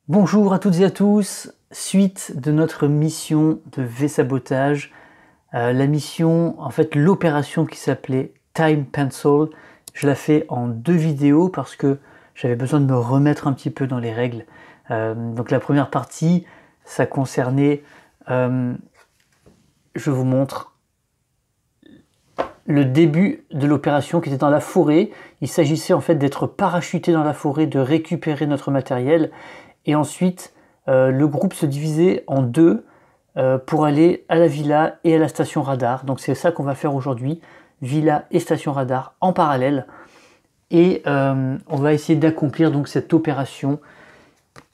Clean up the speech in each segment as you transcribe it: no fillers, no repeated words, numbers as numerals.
Bonjour à toutes et à tous, suite de notre mission de V-sabotage, la mission, en fait l'opération qui s'appelait Time Pencil, je la fais en 2 vidéos parce que j'avais besoin de me remettre un petit peu dans les règles. Donc la première partie, ça concernait, je vous montre, le début de l'opération qui était dans la forêt. Il s'agissait en fait d'être parachuté dans la forêt, de récupérer notre matériel. Et ensuite, le groupe se divisait en 2 pour aller à la villa et à la station radar. Donc c'est ça qu'on va faire aujourd'hui, villa et station radar en parallèle. Et on va essayer d'accomplir donc cette opération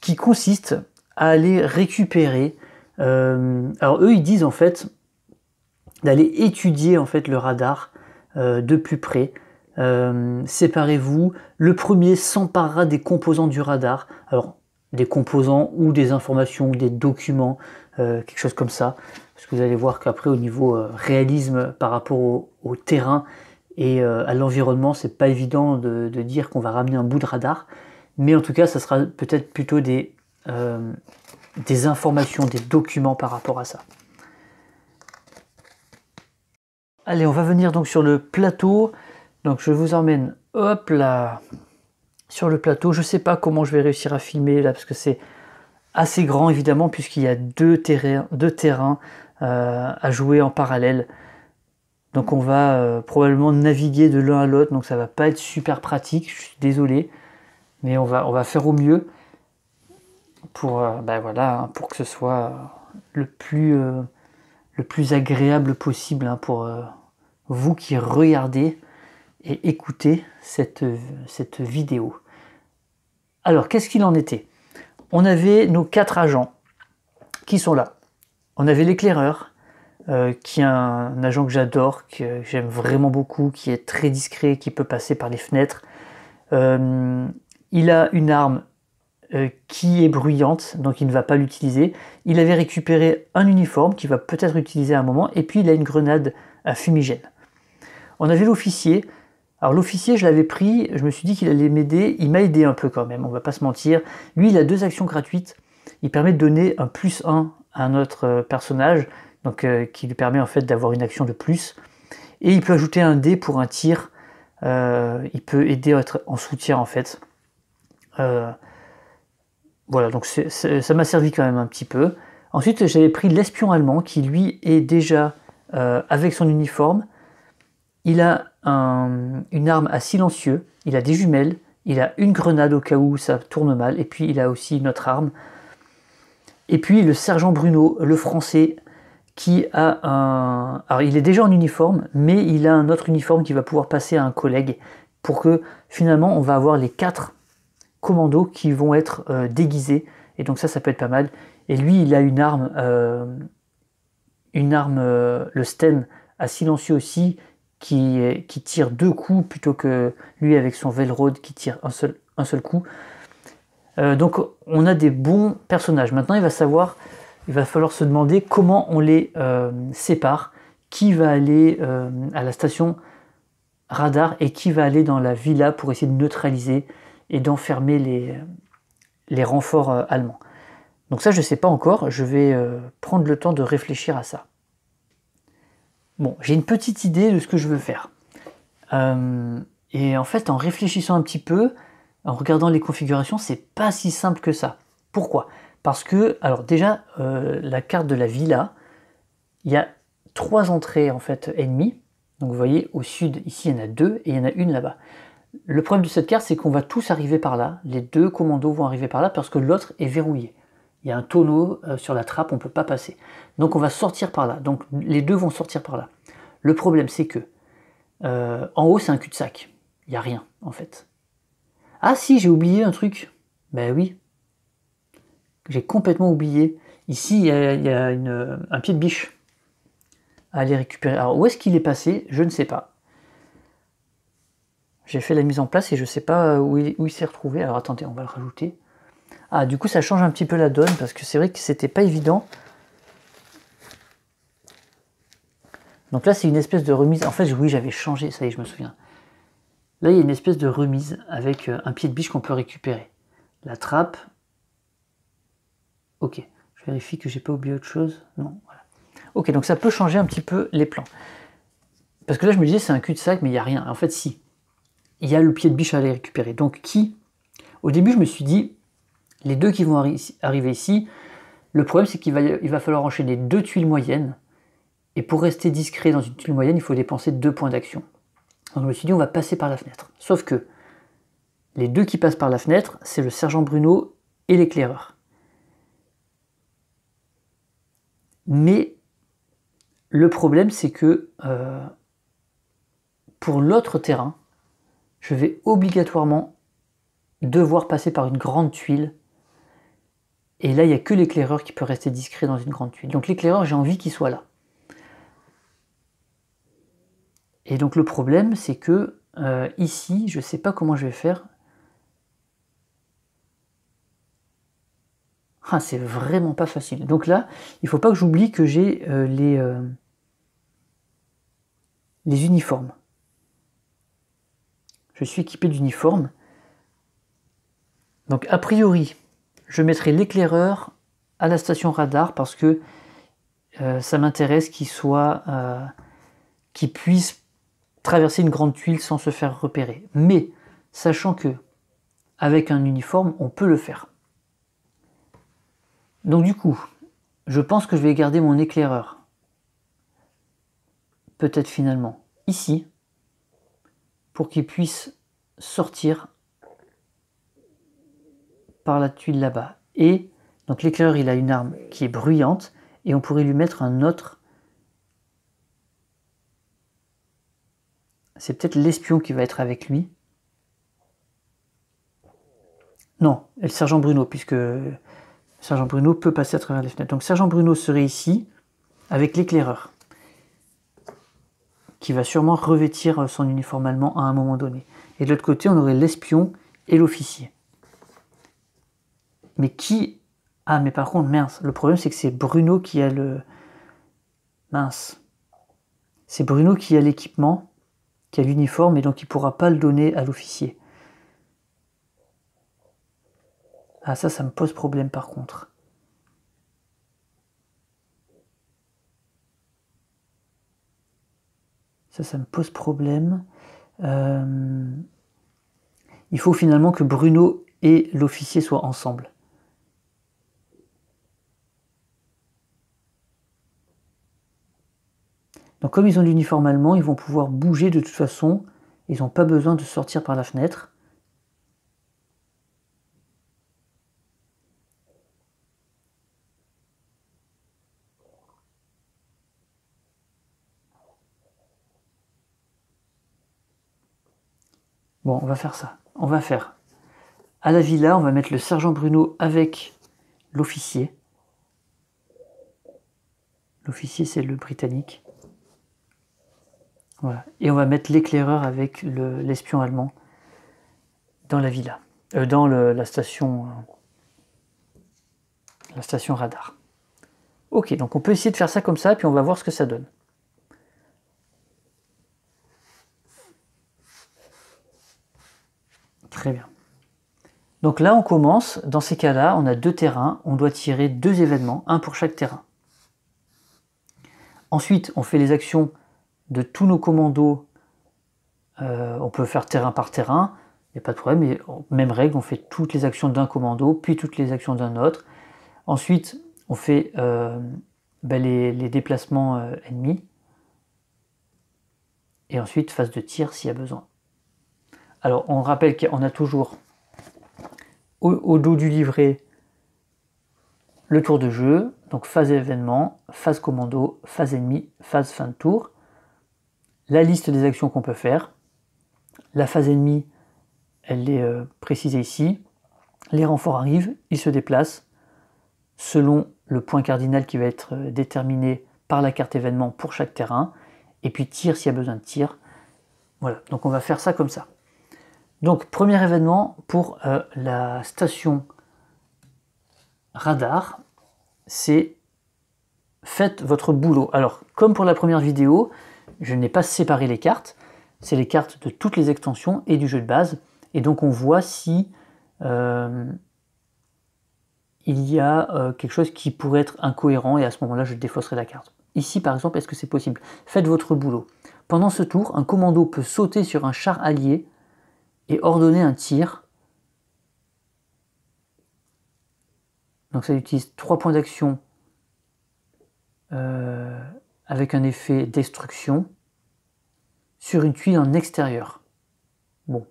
qui consiste à aller récupérer. Alors eux, ils disent en fait d'aller étudier en fait le radar de plus près. Séparez-vous. Le premier s'emparera des composants du radar. Alors des composants ou des informations, des documents, quelque chose comme ça. Parce que vous allez voir qu'après au niveau réalisme par rapport au terrain et à l'environnement, c'est pas évident de dire qu'on va ramener un bout de radar. Mais en tout cas, ça sera peut-être plutôt des informations, des documents par rapport à ça. Allez, on va venir donc sur le plateau. Donc je vous emmène, hop là, sur le plateau. Je ne sais pas comment je vais réussir à filmer là, parce que c'est assez grand évidemment, puisqu'il y a deux terrains à jouer en parallèle. Donc on va probablement naviguer de l'un à l'autre, donc ça va pas être super pratique, je suis désolé. Mais on va faire au mieux pour, voilà, pour que ce soit le plus agréable possible pour vous qui regardez et écoutez cette vidéo. Alors, qu'est-ce qu'il en était? On avait nos 4 agents qui sont là. On avait l'éclaireur, qui est un agent que j'adore, que j'aime vraiment beaucoup, qui est très discret, qui peut passer par les fenêtres. Il a une arme qui est bruyante, donc il ne va pas l'utiliser. Il avait récupéré un uniforme qu'il va peut-être utiliser à un moment, et puis il a une grenade à fumigène. On avait l'officier. Alors l'officier, je l'avais pris, je me suis dit qu'il allait m'aider, il m'a aidé un peu quand même, on va pas se mentir. Lui, il a 2 actions gratuites, il permet de donner un +1 à notre personnage, donc qui lui permet en fait d'avoir une action de plus. Et il peut ajouter un dé pour un tir, il peut aider à être en soutien en fait. Voilà, donc ça m'a servi quand même un petit peu. Ensuite, j'avais pris l'espion allemand qui lui est déjà avec son uniforme. Il a une arme à silencieux, il a des jumelles, il a une grenade au cas où ça tourne mal, et puis il a aussi une autre arme. Et puis le sergent Bruno, le français, qui a un... Alors il est déjà en uniforme, mais il a un autre uniforme qui va pouvoir passer à un collègue, pour que finalement on va avoir les 4 commandos qui vont être déguisés, et donc ça peut être pas mal. Et lui, il a une arme, le Sten à silencieux aussi, qui tire 2 coups plutôt que lui avec son Velrod qui tire un seul coup. Donc on a des bons personnages. Maintenant il va falloir se demander comment on les sépare, qui va aller à la station radar et qui va aller dans la villa pour essayer de neutraliser et d'enfermer les renforts allemands. Donc ça je ne sais pas encore, je vais prendre le temps de réfléchir à ça. Bon, j'ai une petite idée de ce que je veux faire. Et en fait, en réfléchissant un petit peu, en regardant les configurations, c'est pas si simple que ça. Pourquoi? Parce que, alors déjà, la carte de la villa, il y a 3 entrées en fait ennemies. Donc vous voyez, au sud, ici, il y en a 2 et il y en a une là-bas. Le problème de cette carte, c'est qu'on va tous arriver par là. Les 2 commandos vont arriver par là parce que l'autre est verrouillé. Il y a un tonneau sur la trappe, on ne peut pas passer. Donc on va sortir par là. Donc les 2 vont sortir par là. Le problème, c'est que en haut, c'est un cul-de-sac. Il n'y a rien, en fait. Ah si, j'ai oublié un truc. Ben oui. J'ai complètement oublié. Ici, il y a un pied de biche à aller récupérer. Alors où est-ce qu'il est passé? Je ne sais pas. J'ai fait la mise en place et je ne sais pas où il s'est retrouvé. Alors attendez, on va le rajouter. Ah, du coup, ça change un petit peu la donne, parce que c'est vrai que c'était pas évident. Donc là, c'est une espèce de remise. En fait, oui, j'avais changé, ça y est, je me souviens. Là, il y a une espèce de remise avec un pied de biche qu'on peut récupérer. La trappe, Ok, je vérifie que j'ai pas oublié autre chose. Non, voilà. Ok, donc ça peut changer un petit peu les plans. Parce que là, je me disais, c'est un cul-de-sac, mais il n'y a rien. En fait, si. Il y a le pied de biche à aller récupérer. Donc, au début, je me suis dit, les deux qui vont arriver ici, le problème, c'est qu'il va falloir enchaîner 2 tuiles moyennes. Et pour rester discret dans une tuile moyenne, il faut dépenser 2 points d'action. Donc, je me suis dit, on va passer par la fenêtre. Sauf que les deux qui passent par la fenêtre, c'est le sergent Bruno et l'éclaireur. Mais le problème, c'est que pour l'autre terrain, je vais obligatoirement devoir passer par une grande tuile. Et là, il n'y a que l'éclaireur qui peut rester discret dans une grande tuile. Donc l'éclaireur, j'ai envie qu'il soit là. Et donc le problème, c'est que ici, je ne sais pas comment je vais faire. Ah, c'est vraiment pas facile. Donc là, il ne faut pas que j'oublie que j'ai les uniformes. Je suis équipé d'uniformes. Donc a priori, je mettrai l'éclaireur à la station radar parce que ça m'intéresse qu'il puisse traverser une grande tuile sans se faire repérer. Mais sachant que avec un uniforme, on peut le faire. Donc du coup, je pense que je vais garder mon éclaireur. Peut-être finalement ici, pour qu'il puisse sortir par la tuile là-bas. Et donc l'éclaireur, il a une arme qui est bruyante, et on pourrait lui mettre un autre. C'est peut-être l'espion qui va être avec lui. Non, et le sergent Bruno, puisque le sergent Bruno peut passer à travers les fenêtres. Donc sergent Bruno serait ici, avec l'éclaireur, qui va sûrement revêtir son uniforme allemand à un moment donné. Et de l'autre côté, on aurait l'espion et l'officier. Mais qui... Ah, mais par contre, mince, le problème c'est que c'est Bruno qui a le... Mince. C'est Bruno qui a l'équipement, qui a l'uniforme, et donc il ne pourra pas le donner à l'officier. Ah, ça me pose problème par contre. Ça me pose problème. Il faut finalement que Bruno et l'officier soient ensemble. Donc comme ils ont l'uniforme allemand, ils vont pouvoir bouger de toute façon. Ils n'ont pas besoin de sortir par la fenêtre. Bon, on va faire ça. On va faire à la villa, on va mettre le sergent Bruno avec l'officier. L'officier, c'est le britannique. Voilà. Et on va mettre l'éclaireur avec l'espion allemand dans la villa. Dans la station radar. Ok, donc on peut essayer de faire ça comme ça, puis on va voir ce que ça donne. Très bien. Donc là, on commence. Dans ces cas-là, on a 2 terrains. On doit tirer 2 événements, un pour chaque terrain. Ensuite, on fait les actions de tous nos commandos. On peut faire terrain par terrain. Il n'y a pas de problème. Mais même règle, on fait toutes les actions d'un commando, puis toutes les actions d'un autre. Ensuite, on fait les déplacements ennemis. Et ensuite, phase de tir s'il y a besoin. Alors, on rappelle qu'on a toujours au dos du livret le tour de jeu, donc phase événement, phase commando, phase ennemi, phase fin de tour, la liste des actions qu'on peut faire, la phase ennemie, elle est précisée ici, les renforts arrivent, ils se déplacent selon le point cardinal qui va être déterminé par la carte événement pour chaque terrain, et puis tir s'il y a besoin de tir. Voilà, donc on va faire ça comme ça. Donc, premier événement pour la station radar, c'est faites votre boulot. Alors, comme pour la première vidéo, je n'ai pas séparé les cartes. C'est les cartes de toutes les extensions et du jeu de base. Et donc, on voit si il il y a quelque chose qui pourrait être incohérent et à ce moment-là, je défausserai la carte. Ici, par exemple, est-ce que c'est possible? Faites votre boulot. Pendant ce tour, un commando peut sauter sur un char allié et ordonner un tir. Donc ça utilise 3 points d'action avec un effet destruction sur une tuile en extérieur. Bon.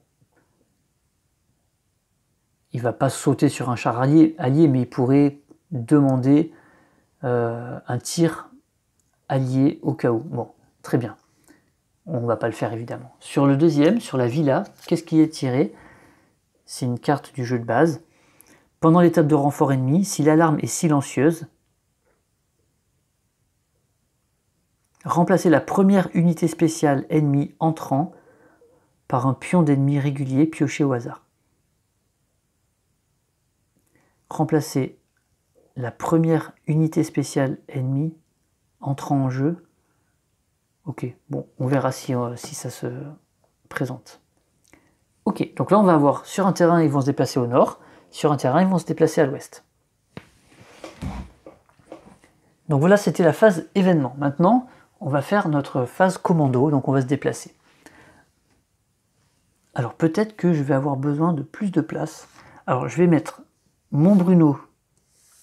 Il ne va pas sauter sur un char allié, mais il pourrait demander un tir allié au cas où. Bon, très bien. On ne va pas le faire évidemment. Sur le deuxième, sur la villa, qu'est-ce qui est tiré? C'est une carte du jeu de base. Pendant l'étape de renfort ennemi, si l'alarme est silencieuse, remplacez la première unité spéciale ennemie entrant par un pion d'ennemi régulier pioché au hasard. Remplacez la première unité spéciale ennemie entrant en jeu. Ok, bon, on verra si ça se présente. Ok, donc là on va avoir sur un terrain, ils vont se déplacer au nord, sur un terrain, ils vont se déplacer à l'ouest. Donc voilà, c'était la phase événement. Maintenant, on va faire notre phase commando, donc on va se déplacer. Alors peut-être que je vais avoir besoin de plus de place. Alors je vais mettre mon Bruno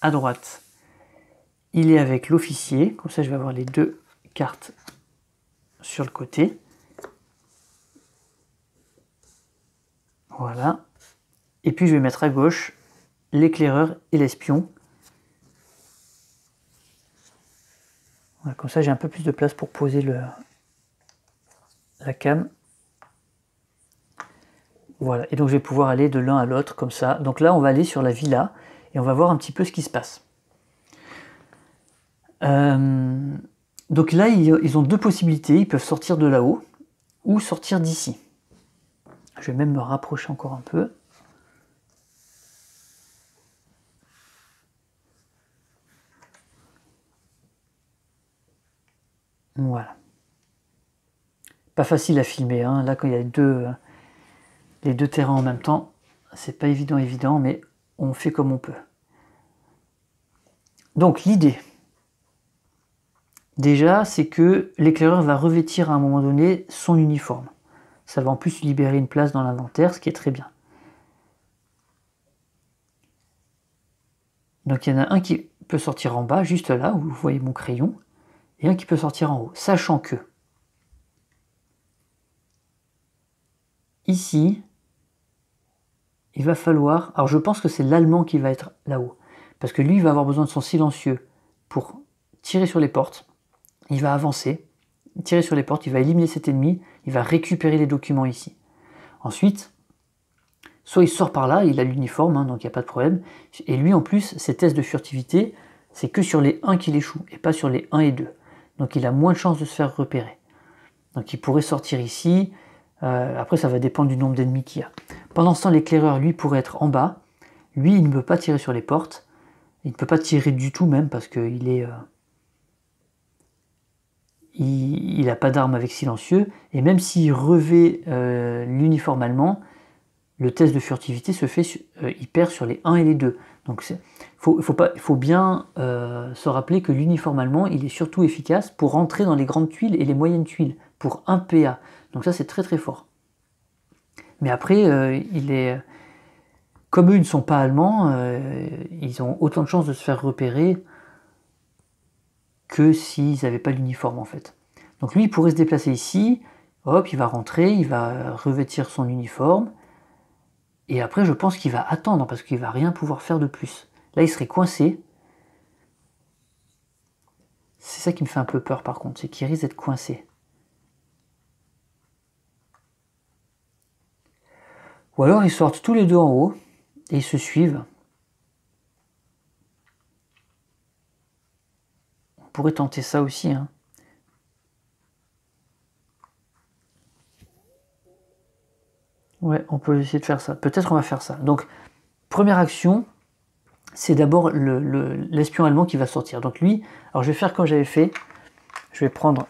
à droite. Il est avec l'officier, comme ça je vais avoir les deux cartes sur le côté. Voilà. Et puis je vais mettre à gauche l'éclaireur et l'espion. Voilà, comme ça j'ai un peu plus de place pour poser la cam. Voilà, et donc je vais pouvoir aller de l'un à l'autre comme ça. Donc là on va aller sur la villa et on va voir un petit peu ce qui se passe. Donc là ils ont deux possibilités, ils peuvent sortir de là-haut ou sortir d'ici. Je vais même me rapprocher encore un peu. Voilà. Pas facile à filmer, hein. Là quand il y a les deux terrains en même temps, c'est pas évident, mais on fait comme on peut. Donc l'idée, déjà, c'est que l'éclaireur va revêtir à un moment donné son uniforme. Ça va en plus libérer une place dans l'inventaire, ce qui est très bien. Donc il y en a un qui peut sortir en bas, juste là, où vous voyez mon crayon, et un qui peut sortir en haut, sachant que ici, il va falloir... Alors je pense que c'est l'Allemand qui va être là-haut, parce que lui, il va avoir besoin de son silencieux pour tirer sur les portes. Il va avancer, tirer sur les portes, il va éliminer cet ennemi, il va récupérer les documents ici. Ensuite, soit il sort par là, il a l'uniforme, hein, donc il n'y a pas de problème. Et lui, en plus, ses tests de furtivité, c'est que sur les 1 qu'il échoue, et pas sur les 1 et 2. Donc il a moins de chances de se faire repérer. Donc il pourrait sortir ici. Après, ça va dépendre du nombre d'ennemis qu'il y a. Pendant ce temps, l'éclaireur, lui, pourrait être en bas. Lui, il ne peut pas tirer sur les portes. Il ne peut pas tirer du tout même, parce qu'il est... il n'a pas d'arme avec silencieux. Et même s'il revêt l'uniforme allemand, le test de furtivité se fait, il perd sur les 1 et les 2. Donc il faut bien se rappeler que l'uniforme allemand, il est surtout efficace pour rentrer dans les grandes tuiles et les moyennes tuiles, pour 1 PA. Donc ça c'est très très fort. Mais après, comme eux ils ne sont pas allemands, ils ont autant de chances de se faire repérer que s'ils n'avaient pas l'uniforme en fait. Donc lui il pourrait se déplacer ici, hop, il va rentrer, il va revêtir son uniforme, et après je pense qu'il va attendre parce qu'il va rien pouvoir faire de plus. Là il serait coincé. C'est ça qui me fait un peu peur par contre, c'est qu'il risque d'être coincé. Ou alors ils sortent tous les deux en haut et ils se suivent. On pourrait tenter ça aussi, hein. Ouais, on peut essayer de faire ça. Peut-être on va faire ça. Donc, première action, c'est d'abord l'espion allemand qui va sortir. Donc lui, alors je vais faire comme j'avais fait. Je vais prendre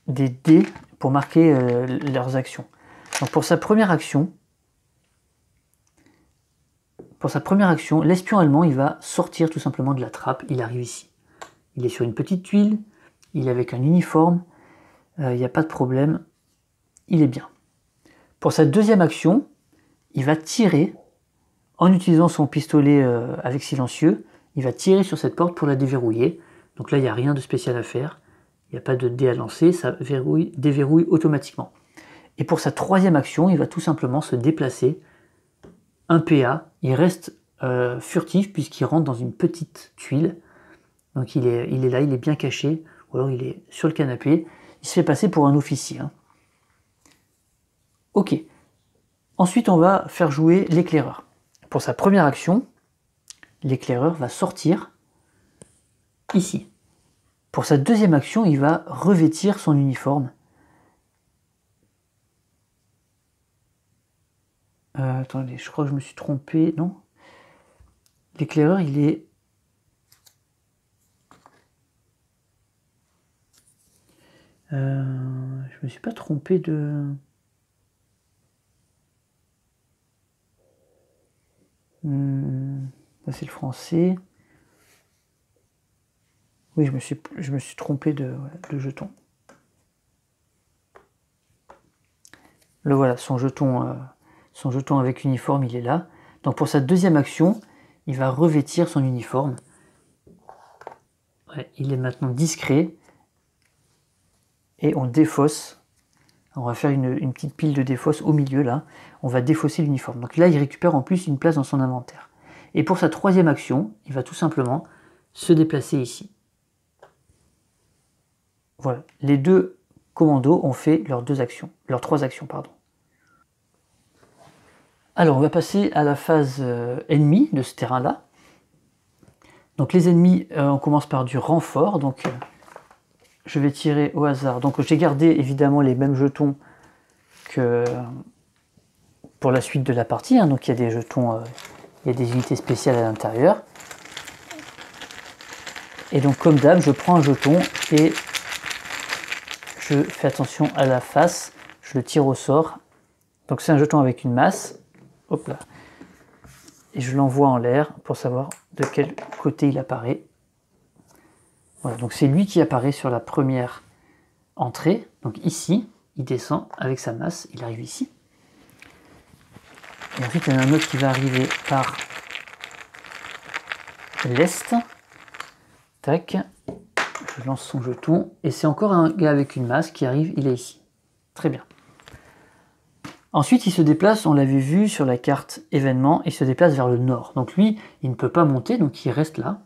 des dés pour marquer leurs actions. Donc pour sa première action, Pour sa première action, l'espion allemand, il va sortir tout simplement de la trappe. Il arrive ici. Il est sur une petite tuile, il est avec un uniforme, il n'y a pas de problème, il est bien. Pour sa deuxième action, il va tirer, en utilisant son pistolet avec silencieux, il va tirer sur cette porte pour la déverrouiller. Donc là, il n'y a rien de spécial à faire, il n'y a pas de dé à lancer, ça déverrouille automatiquement. Et pour sa troisième action, il va tout simplement se déplacer, un PA, il reste furtif puisqu'il rentre dans une petite tuile. Donc il est là, il est bien caché, ou alors il est sur le canapé, il se fait passer pour un officier. Hein. Ok. Ensuite, on va faire jouer l'éclaireur. Pour sa première action, l'éclaireur va sortir ici. Pour sa deuxième action, il va revêtir son uniforme. Attendez, je crois que je me suis trompé, non? L'éclaireur, il est... je me suis pas trompé de... Là, c'est le français. Oui, je me suis trompé de jeton. Le voilà, son jeton avec uniforme, il est là. Donc pour sa deuxième action, il va revêtir son uniforme. Ouais, il est maintenant discret. Et on défausse. On va faire une petite pile de défausse au milieu là. On va défausser l'uniforme. Donc là, il récupère en plus une place dans son inventaire. Et pour sa troisième action, il va tout simplement se déplacer ici. Voilà, les deux commandos ont fait leurs trois actions, pardon. Alors, on va passer à la phase ennemie de ce terrain-là. Donc les ennemis, on commence par du renfort. Donc je vais tirer au hasard. Donc j'ai gardé évidemment les mêmes jetons que pour la suite de la partie. Hein. Donc il y a des jetons, il y a des unités spéciales à l'intérieur. Et donc comme d'hab, je prends un jeton et je fais attention à la face. Je le tire au sort. Donc c'est un jeton avec une masse. Hop là. Et je l'envoie en l'air pour savoir de quel côté il apparaît. Voilà, donc c'est lui qui apparaît sur la première entrée. Donc ici, il descend avec sa masse, il arrive ici. Et ensuite, il y en a un autre qui va arriver par l'est. Tac. Je lance son jeton. Et c'est encore un gars avec une masse qui arrive, il est ici. Très bien. Ensuite, il se déplace, on l'avait vu sur la carte événement, il se déplace vers le nord. Donc lui, il ne peut pas monter, donc il reste là.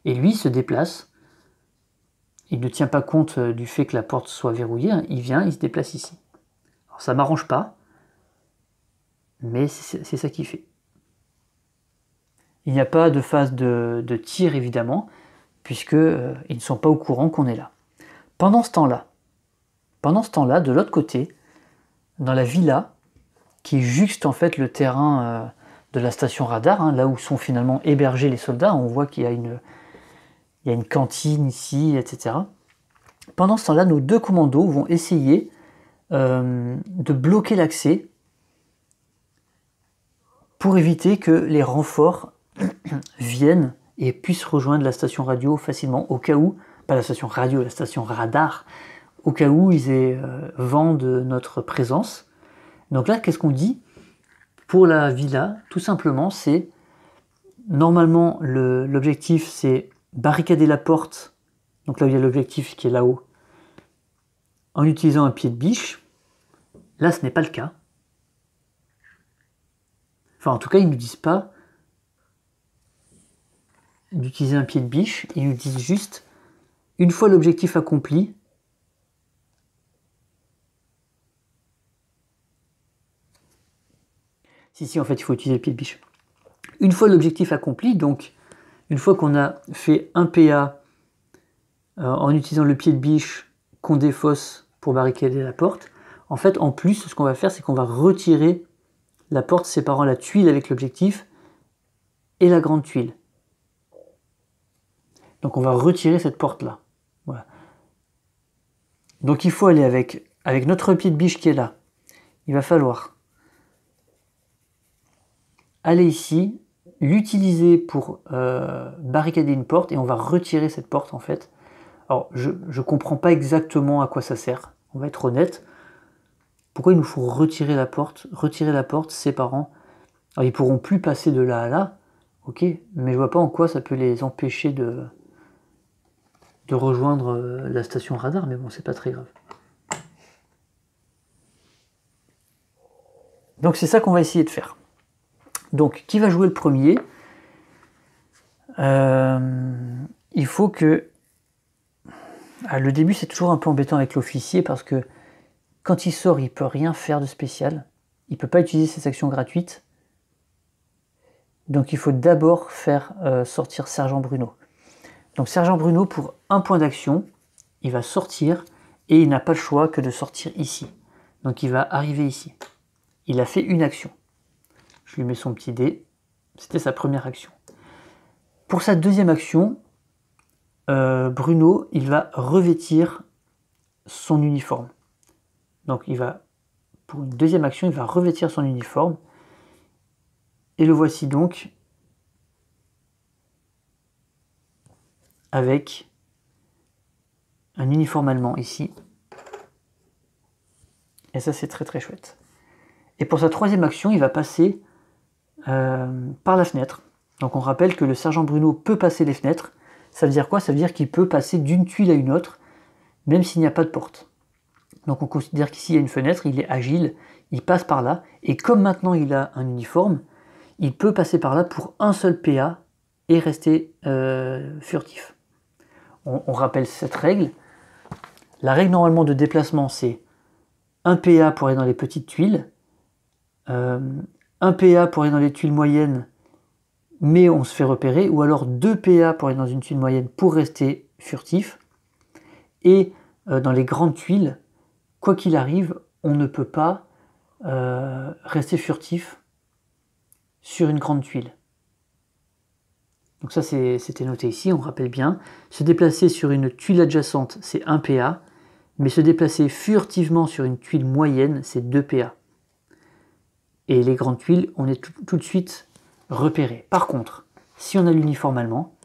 Et lui, il se déplace. Il ne tient pas compte du fait que la porte soit verrouillée. Il vient, il se déplace ici. Alors ça ne m'arrange pas, mais c'est ça qu'il fait. Il n'y a pas de phase de tir, évidemment, puisqu'ils ne sont pas au courant qu'on est là. Pendant ce temps-là, de l'autre côté, dans la villa, qui juxte en fait le terrain de la station radar, hein, là où sont finalement hébergés les soldats, on voit qu'il y a une cantine ici, etc. Pendant ce temps-là, nos deux commandos vont essayer de bloquer l'accès pour éviter que les renforts viennent et puissent rejoindre la station radio facilement, au cas où, pas la station radio, la station radar, au cas où ils aient vent de notre présence. Donc là, qu'est-ce qu'on dit? Pour la villa, tout simplement, c'est normalement l'objectif, c'est barricader la porte. Donc là, il y a l'objectif qui est là-haut, en utilisant un pied de biche. Là, ce n'est pas le cas. Enfin, en tout cas, ils ne nous disent pas d'utiliser un pied de biche. Ils nous disent juste, une fois l'objectif accompli, si, en fait, il faut utiliser le pied de biche. Une fois l'objectif accompli, donc une fois qu'on a fait un PA en utilisant le pied de biche qu'on défausse pour barricader la porte, en fait, en plus, ce qu'on va faire, c'est qu'on va retirer la porte séparant la tuile avec l'objectif et la grande tuile. Donc on va retirer cette porte-là. Voilà. Donc il faut aller avec notre pied de biche qui est là. Il va falloir aller ici l'utiliser pour barricader une porte et on va retirer cette porte en fait. Alors je comprends pas exactement à quoi ça sert, on va être honnête. Pourquoi il nous faut retirer la porte? Retirer la porte séparant. Alors ils pourront plus passer de là à là, ok, mais je vois pas en quoi ça peut les empêcher de rejoindre la station radar, mais bon, c'est pas très grave. Donc c'est ça qu'on va essayer de faire. Donc qui va jouer le premier? Il faut que... Ah, le début c'est toujours un peu embêtant avec l'officier parce que quand il sort il peut rien faire de spécial. Il peut pas utiliser ses actions gratuites. Donc il faut d'abord faire sortir Sergent Bruno. Donc Sergent Bruno, pour un point d'action, il va sortir et il n'a pas le choix que de sortir ici. Donc il va arriver ici. Il a fait une action. Je lui mets son petit dé. C'était sa première action. Pour sa deuxième action, Bruno, il va revêtir son uniforme. Donc il va, pour une deuxième action, il va revêtir son uniforme. Et le voici donc avec un uniforme allemand ici. Et ça, c'est très très chouette. Et pour sa troisième action, il va passer par la fenêtre. Donc on rappelle que le sergent Bruno peut passer les fenêtres. Ça veut dire quoi? Ça veut dire qu'il peut passer d'une tuile à une autre, même s'il n'y a pas de porte. Donc on considère qu'ici il y a une fenêtre, il est agile, il passe par là, et comme maintenant il a un uniforme, il peut passer par là pour un seul PA et rester furtif. On rappelle cette règle. La règle normalement de déplacement, c'est un PA pour aller dans les petites tuiles, un PA pour aller dans les tuiles moyennes, mais on se fait repérer, ou alors 2 PA pour aller dans une tuile moyenne pour rester furtif, et dans les grandes tuiles, quoi qu'il arrive, on ne peut pas rester furtif sur une grande tuile. Donc ça c'était noté ici, on rappelle bien. Se déplacer sur une tuile adjacente, c'est 1 PA, mais se déplacer furtivement sur une tuile moyenne, c'est 2 PA. Et les grandes tuiles, on est tout de suite repéré. Par contre, si on a l'uniforme allemand,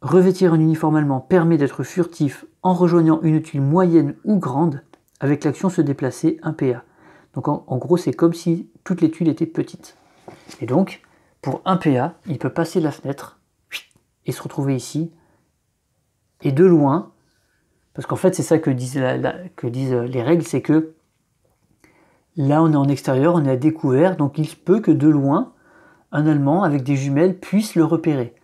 revêtir un uniforme allemand permet d'être furtif en rejoignant une tuile moyenne ou grande avec l'action se déplacer 1 PA. Donc en gros, c'est comme si toutes les tuiles étaient petites. Et donc, pour 1 PA, il peut passer la fenêtre et se retrouver ici. Et de loin, parce qu'en fait, c'est ça que disent les règles, c'est que là, on est en extérieur, on est à découvert, donc il se peut que de loin, un Allemand avec des jumelles puisse le repérer.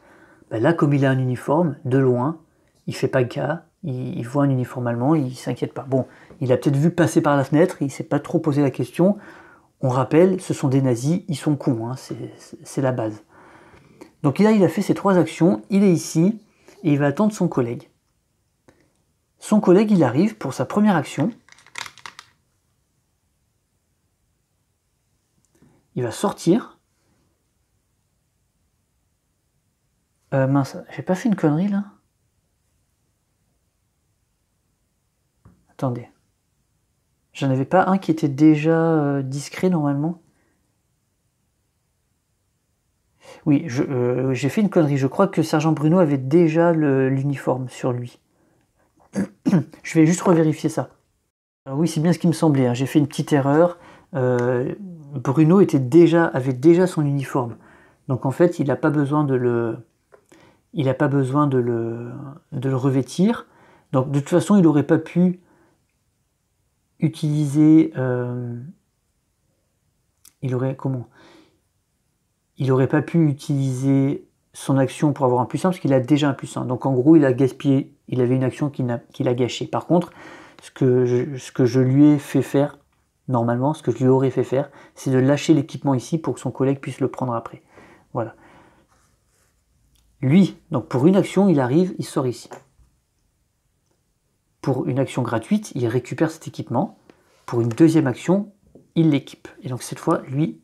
Ben là, comme il a un uniforme, de loin, il ne fait pas cas, il voit un uniforme allemand, il ne s'inquiète pas. Bon, il a peut-être vu passer par la fenêtre, il ne s'est pas trop posé la question. On rappelle, ce sont des nazis, ils sont cons, hein, c'est la base. Donc là, il a fait ses 3 actions, il est ici, et il va attendre son collègue. Son collègue, il arrive pour sa première action. Il va sortir. Mince, j'ai pas fait une connerie là? Attendez. J'en avais pas un qui était déjà discret normalement? Oui, j'ai fait une connerie. Je crois que Sergent Bruno avait déjà l'uniforme sur lui. Je vais juste revérifier ça. Alors oui, c'est bien ce qui me semblait, hein. J'ai fait une petite erreur. Bruno avait déjà son uniforme. Donc en fait, il n'a pas besoin de le revêtir. Donc de toute façon, il n'aurait pas pu utiliser... il aurait pas pu utiliser son action pour avoir un +1 parce qu'il a déjà un +1. Donc en gros, il a gaspillé, il avait une action qu'il a gâchée. Par contre, ce que je lui ai fait faire, normalement, ce que je lui aurais fait faire, c'est de lâcher l'équipement ici pour que son collègue puisse le prendre après. Voilà. Lui, donc pour une action, il arrive, il sort ici. Pour une action gratuite, il récupère cet équipement. Pour une deuxième action, il l'équipe. Et donc cette fois, lui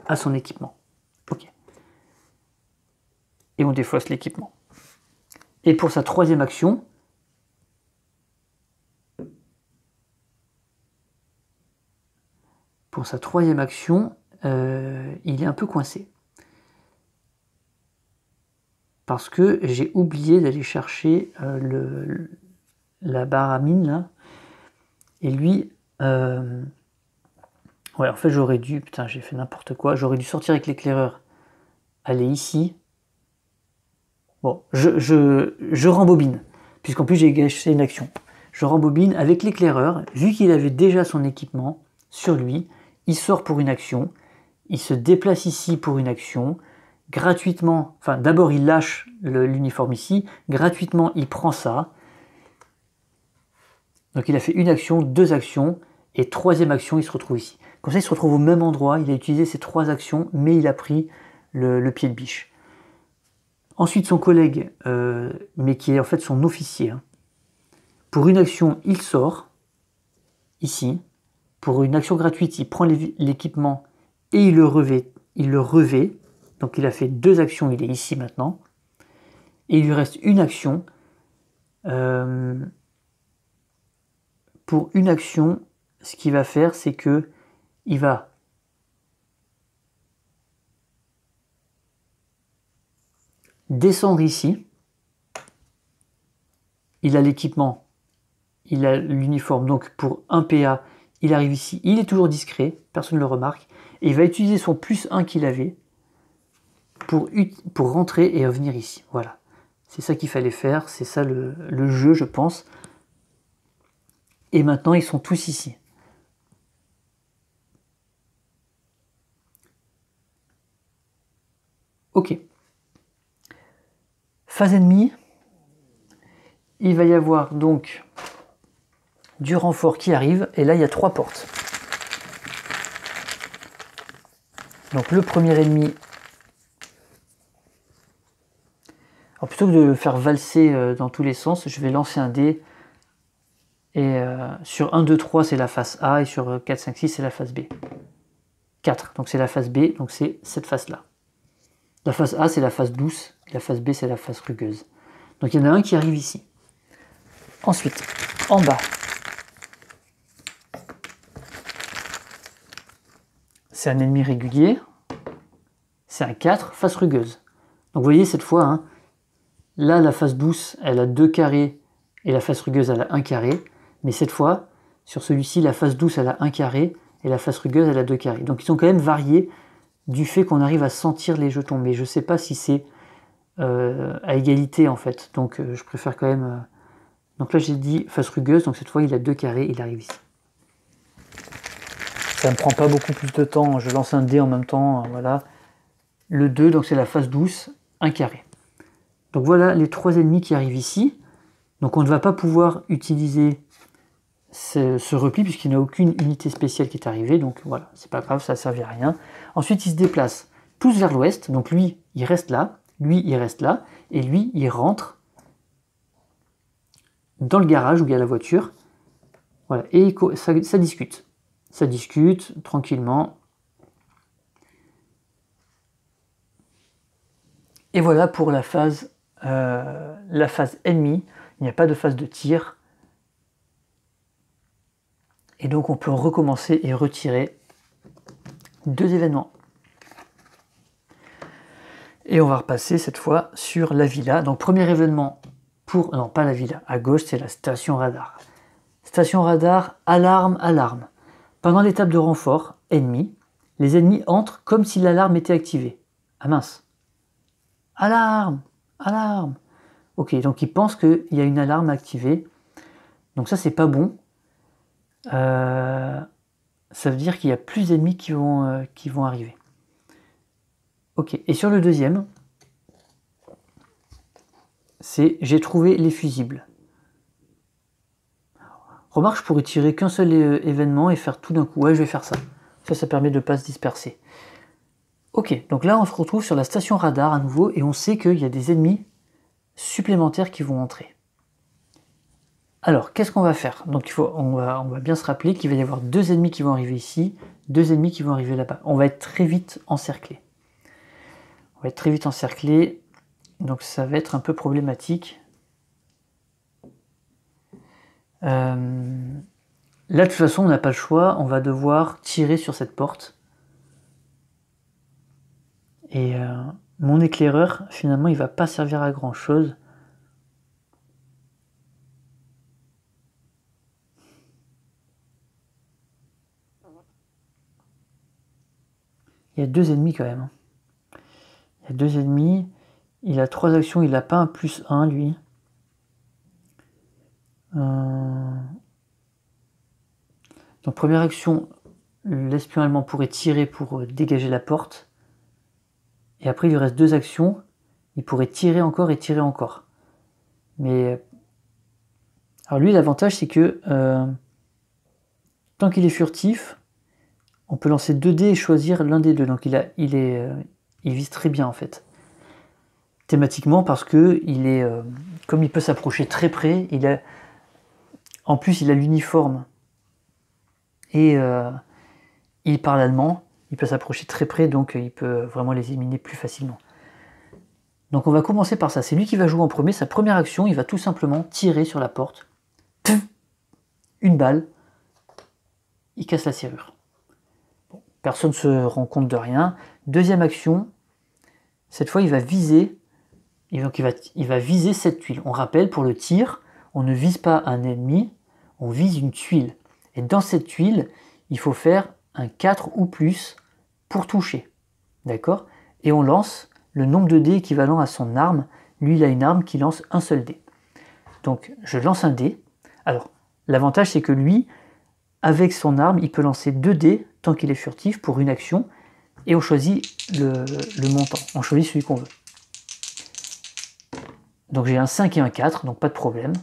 a son équipement. Ok. Et on défausse l'équipement. Et pour sa troisième action, il est un peu coincé. Parce que j'ai oublié d'aller chercher la barre à mine là. Et lui, ouais, en fait j'aurais dû, putain j'ai fait n'importe quoi, j'aurais dû sortir avec l'éclaireur, aller ici. Bon, je rembobine, puisqu'en plus j'ai gâché une action. Je rembobine avec l'éclaireur, vu qu'il avait déjà son équipement sur lui, il sort pour une action, il se déplace ici pour une action, gratuitement, enfin d'abord il lâche l'uniforme ici, gratuitement il prend ça. Donc il a fait une action, deux actions, et troisième action il se retrouve ici. Comme ça il se retrouve au même endroit, il a utilisé ses trois actions, mais il a pris le pied de biche. Ensuite son collègue, mais qui est en fait son officier, hein. Pour une action il sort, ici. Pour une action gratuite il prend l'équipement et il le revêt. Donc il a fait deux actions, il est ici maintenant. Et il lui reste une action. Pour une action, ce qu'il va faire, c'est que il va descendre ici. Il a l'équipement, il a l'uniforme. Donc pour un PA, il arrive ici. Il est toujours discret, personne ne le remarque. Et il va utiliser son +1 qu'il avait pour rentrer et revenir ici. Voilà. C'est ça qu'il fallait faire. C'est ça le jeu, je pense. Et maintenant, ils sont tous ici. Ok. Phase ennemie. Il va y avoir donc du renfort qui arrive. Et là, il y a 3 portes. Donc le premier ennemi. Alors plutôt que de le faire valser dans tous les sens, je vais lancer un dé. Et sur 1, 2, 3, c'est la face A. Et sur 4, 5, 6, c'est la face B. 4, donc c'est la face B. Donc c'est cette face-là. La face A, c'est la face douce. Et la face B, c'est la face rugueuse. Donc il y en a un qui arrive ici. Ensuite, en bas, c'est un ennemi régulier. C'est un 4, face rugueuse. Donc vous voyez cette fois, hein, là la face douce, elle a 2 carrés et la face rugueuse, elle a 1 carré. Mais cette fois, sur celui-ci, la face douce, elle a 1 carré et la face rugueuse, elle a 2 carrés. Donc ils sont quand même variés du fait qu'on arrive à sentir les jetons. Mais je ne sais pas si c'est à égalité en fait. Donc je préfère quand même... Donc là j'ai dit face rugueuse, donc cette fois il a 2 carrés, il arrive ici. Ça ne me prend pas beaucoup plus de temps, je lance un dé en même temps, voilà. Le 2, donc c'est la face douce, 1 carré. Donc voilà les 3 ennemis qui arrivent ici. Donc on ne va pas pouvoir utiliser ce repli puisqu'il n'y a aucune unité spéciale qui est arrivée. Donc voilà, c'est pas grave, ça ne servait à rien. Ensuite ils se déplacent tous vers l'ouest. Donc lui, il reste là, lui, il reste là. Et lui, il rentre dans le garage où il y a la voiture. Voilà, et ça discute. Ça discute tranquillement. Et voilà pour la phase ennemie. Il n'y a pas de phase de tir. Et donc on peut recommencer et retirer 2 événements. Et on va repasser cette fois sur la villa. Donc premier événement pour... Non, pas la villa. À gauche, c'est la station radar. Station radar, alarme, alarme. Pendant l'étape de renfort, ennemi, les ennemis entrent comme si l'alarme était activée. Ah mince. Alarme, alarme. Ok, donc ils pensent qu'il y a une alarme activée. Donc ça, c'est pas bon. Ça veut dire qu'il y a plus d'ennemis qui vont arriver. Ok, et sur le deuxième, c'est j'ai trouvé les fusibles. Remarque, je pourrais tirer qu'un seul événement et faire tout d'un coup. Ouais, je vais faire ça. Ça permet de ne pas se disperser. Ok, donc là on se retrouve sur la station radar à nouveau et on sait qu'il y a des ennemis supplémentaires qui vont entrer. Alors, qu'est-ce qu'on va faire? Donc on va bien se rappeler qu'il va y avoir 2 ennemis qui vont arriver ici, 2 ennemis qui vont arriver là-bas. On va être très vite encerclé. Donc ça va être un peu problématique. Là, de toute façon, on n'a pas le choix, on va devoir tirer sur cette porte. Et mon éclaireur, finalement, il va pas servir à grand chose. Il y a 2 ennemis quand même. Il y a 2 ennemis. Il a 3 actions, il n'a pas un +1 lui. Donc première action, l'espion allemand pourrait tirer pour dégager la porte. Et après il lui reste 2 actions. Il pourrait tirer encore et tirer encore. Mais alors lui l'avantage c'est que tant qu'il est furtif, on peut lancer 2 dés et choisir l'un des deux. Donc il vise très bien en fait. Thématiquement parce que comme il peut s'approcher très près, en plus il a l'uniforme et il parle allemand, il peut s'approcher très près, donc il peut vraiment les éliminer plus facilement. Donc on va commencer par ça, c'est lui qui va jouer en premier, sa première action, il va tout simplement tirer sur la porte, une balle, il casse la serrure. Bon, personne ne se rend compte de rien. Deuxième action, cette fois il va viser, donc il va viser cette tuile. On rappelle, pour le tir, on ne vise pas un ennemi, on vise une tuile. Et dans cette tuile, il faut faire un 4 ou plus pour toucher. D'accord? Et on lance le nombre de dés équivalent à son arme. Lui, il a une arme qui lance un seul dé. Donc, je lance un dé. Alors, l'avantage, c'est que lui, avec son arme, il peut lancer 2 dés tant qu'il est furtif pour une action. Et on choisit le montant. On choisit celui qu'on veut. Donc j'ai un 5 et un 4, donc pas de problème.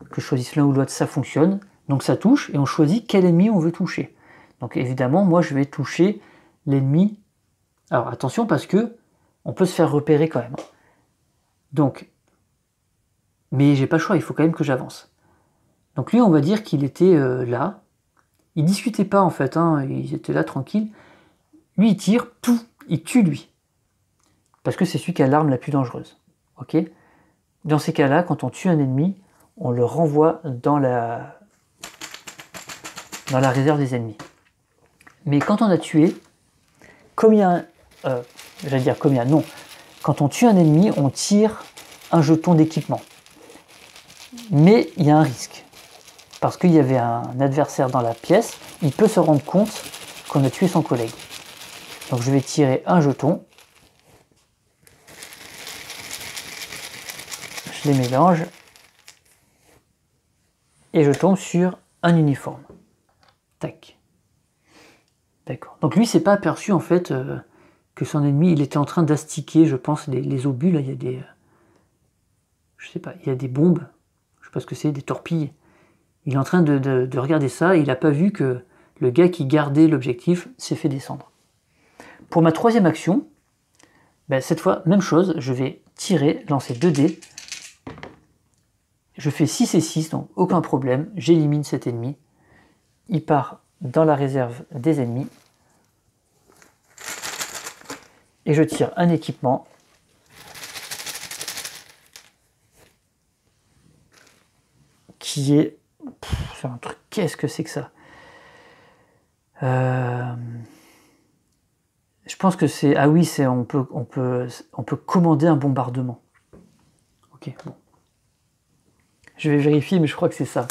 Que je choisisse l'un ou l'autre, ça fonctionne. Donc ça touche, et on choisit quel ennemi on veut toucher. Donc évidemment, moi je vais toucher l'ennemi. Alors attention, parce que on peut se faire repérer quand même. Donc, mais j'ai pas le choix, il faut quand même que j'avance. Donc lui, on va dire qu'il était là. Il discutait pas en fait, hein, il était là tranquille. Lui, il tire, tout, il tue lui. Parce que c'est celui qui a l'arme la plus dangereuse. Ok ? Dans ces cas-là, quand on tue un ennemi, on le renvoie dans la réserve des ennemis. Mais quand on a tué, comme il y a non. Quand on tue un ennemi, on tire un jeton d'équipement. Mais il y a un risque. Parce qu'il y avait un adversaire dans la pièce, il peut se rendre compte qu'on a tué son collègue. Donc je vais tirer un jeton. Je les mélange. Et je tombe sur un uniforme. Tac. D'accord. Donc lui, s'est pas aperçu en fait que son ennemi, il était en train d'astiquer, je pense, les obus. Là, il y a des, je sais pas, il y a des bombes. Je sais pas ce que c'est, des torpilles. Il est en train de regarder ça. Et il n'a pas vu que le gars qui gardait l'objectif s'est fait descendre. Pour ma troisième action, ben, cette fois, même chose. Je vais tirer, lancer 2 dés. Je fais 6 et 6, donc aucun problème. J'élimine cet ennemi. Il part dans la réserve des ennemis. Et je tire un équipement. Qui est... c'est un truc... Qu'est-ce que c'est que ça? Je pense que c'est... Ah oui, c'est on peut commander un bombardement. Ok, bon. Je vais vérifier, mais je crois que c'est ça.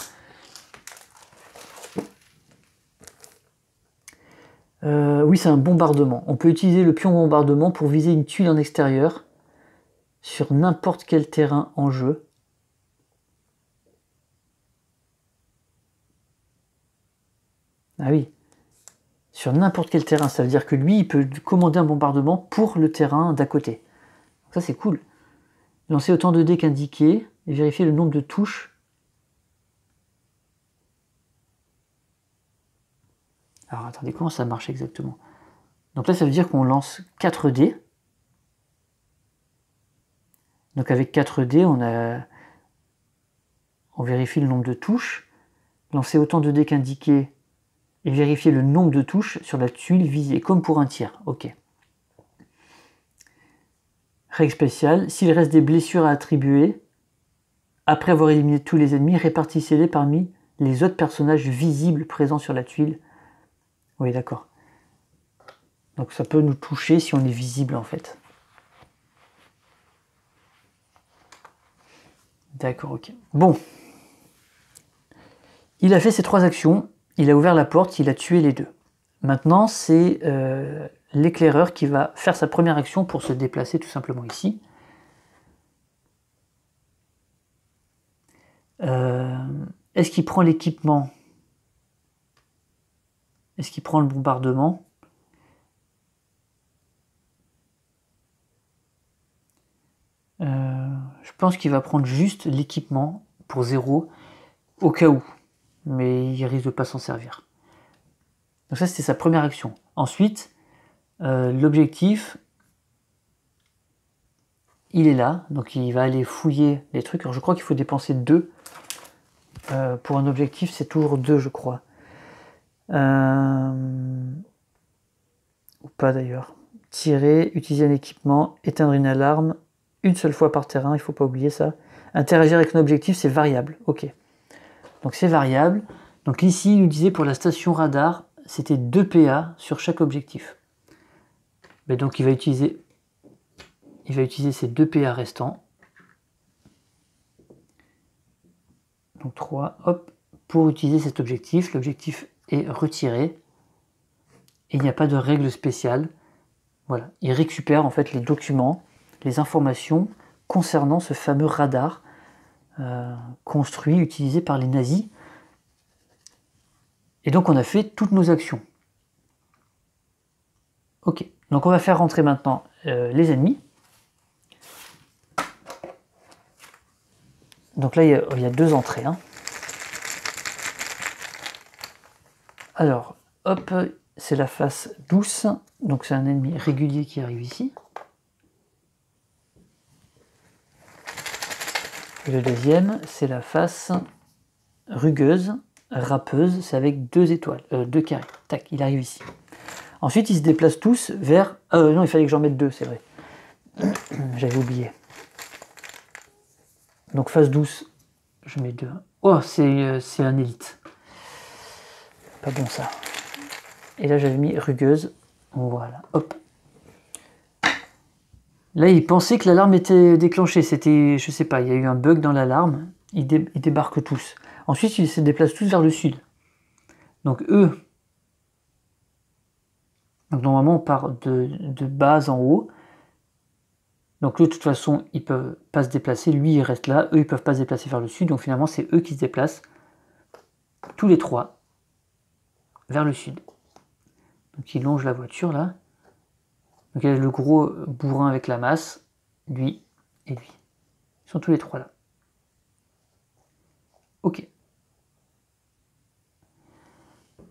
Oui, c'est un bombardement. On peut utiliser le pion bombardement pour viser une tuile en extérieur sur n'importe quel terrain en jeu. Ah oui. Sur n'importe quel terrain, ça veut dire que lui, il peut commander un bombardement pour le terrain d'à côté. Ça, c'est cool. Lancer autant de dés qu'indiqué et vérifier le nombre de touches. Alors, attendez, comment ça marche exactement? Donc là, ça veut dire qu'on lance 4 dés. Donc avec 4 dés, on vérifie le nombre de touches. Lancer autant de dés qu'indiqué et vérifier le nombre de touches sur la tuile visée, comme pour un tir. Ok. Règle spéciale, s'il reste des blessures à attribuer, après avoir éliminé tous les ennemis, répartissez-les parmi les autres personnages visibles présents sur la tuile. Oui, d'accord. Donc ça peut nous toucher si on est visible en fait. D'accord, ok. Bon. Il a fait ces 3 actions, il a ouvert la porte, il a tué les 2. Maintenant, c'est l'éclaireur qui va faire sa première action pour se déplacer tout simplement ici. Est-ce qu'il prend l'équipement? Est-ce qu'il prend le bombardement? Je pense qu'il va prendre juste l'équipement pour 0, au cas où. Mais il risque de pas s'en servir. Donc ça, c'était sa première action. Ensuite, l'objectif, il est là. Donc il va aller fouiller les trucs. Alors je crois qu'il faut dépenser 2. Pour un objectif, c'est toujours 2, je crois. Ou pas d'ailleurs. Tirer, utiliser un équipement, éteindre une alarme, une seule fois par terrain, il ne faut pas oublier ça. Interagir avec un objectif, c'est variable. Ok. Donc c'est variable. Donc ici, il nous disait pour la station radar, c'était 2 PA sur chaque objectif. Mais donc il va utiliser ces 2 PA restants. Donc 3, hop, pour utiliser cet objectif. L'objectif est retiré. Et il n'y a pas de règle spéciale. Voilà, il récupère en fait les documents, les informations concernant ce fameux radar construit, utilisé par les nazis. Et donc on a fait toutes nos actions. Ok, donc on va faire rentrer maintenant les ennemis. Donc là, il y a 2 entrées. Hein. Alors, hop, c'est la face douce. Donc c'est un ennemi régulier qui arrive ici. Et le deuxième, c'est la face rugueuse, râpeuse. C'est avec 2 étoiles, 2 carrés. Tac, il arrive ici. Ensuite, ils se déplacent tous vers... non, il fallait que j'en mette 2, c'est vrai. J'avais oublié. Donc face douce, je mets 2. Oh, c'est un élite. Pas bon ça. Et là j'avais mis rugueuse. Voilà, hop. Là il pensait que l'alarme était déclenchée. C'était, je sais pas, il y a eu un bug dans l'alarme. Ils débarquent tous. Ensuite ils se déplacent tous vers le sud. Donc eux. Donc normalement on part de base en haut. Donc eux, de toute façon, ils peuvent pas se déplacer. Lui, il reste là. Eux, ils peuvent pas se déplacer vers le sud. Donc finalement, c'est eux qui se déplacent, tous les 3, vers le sud. Donc ils longent la voiture, là. Donc il y a le gros bourrin avec la masse, lui et lui. Ils sont tous les 3 là. Ok.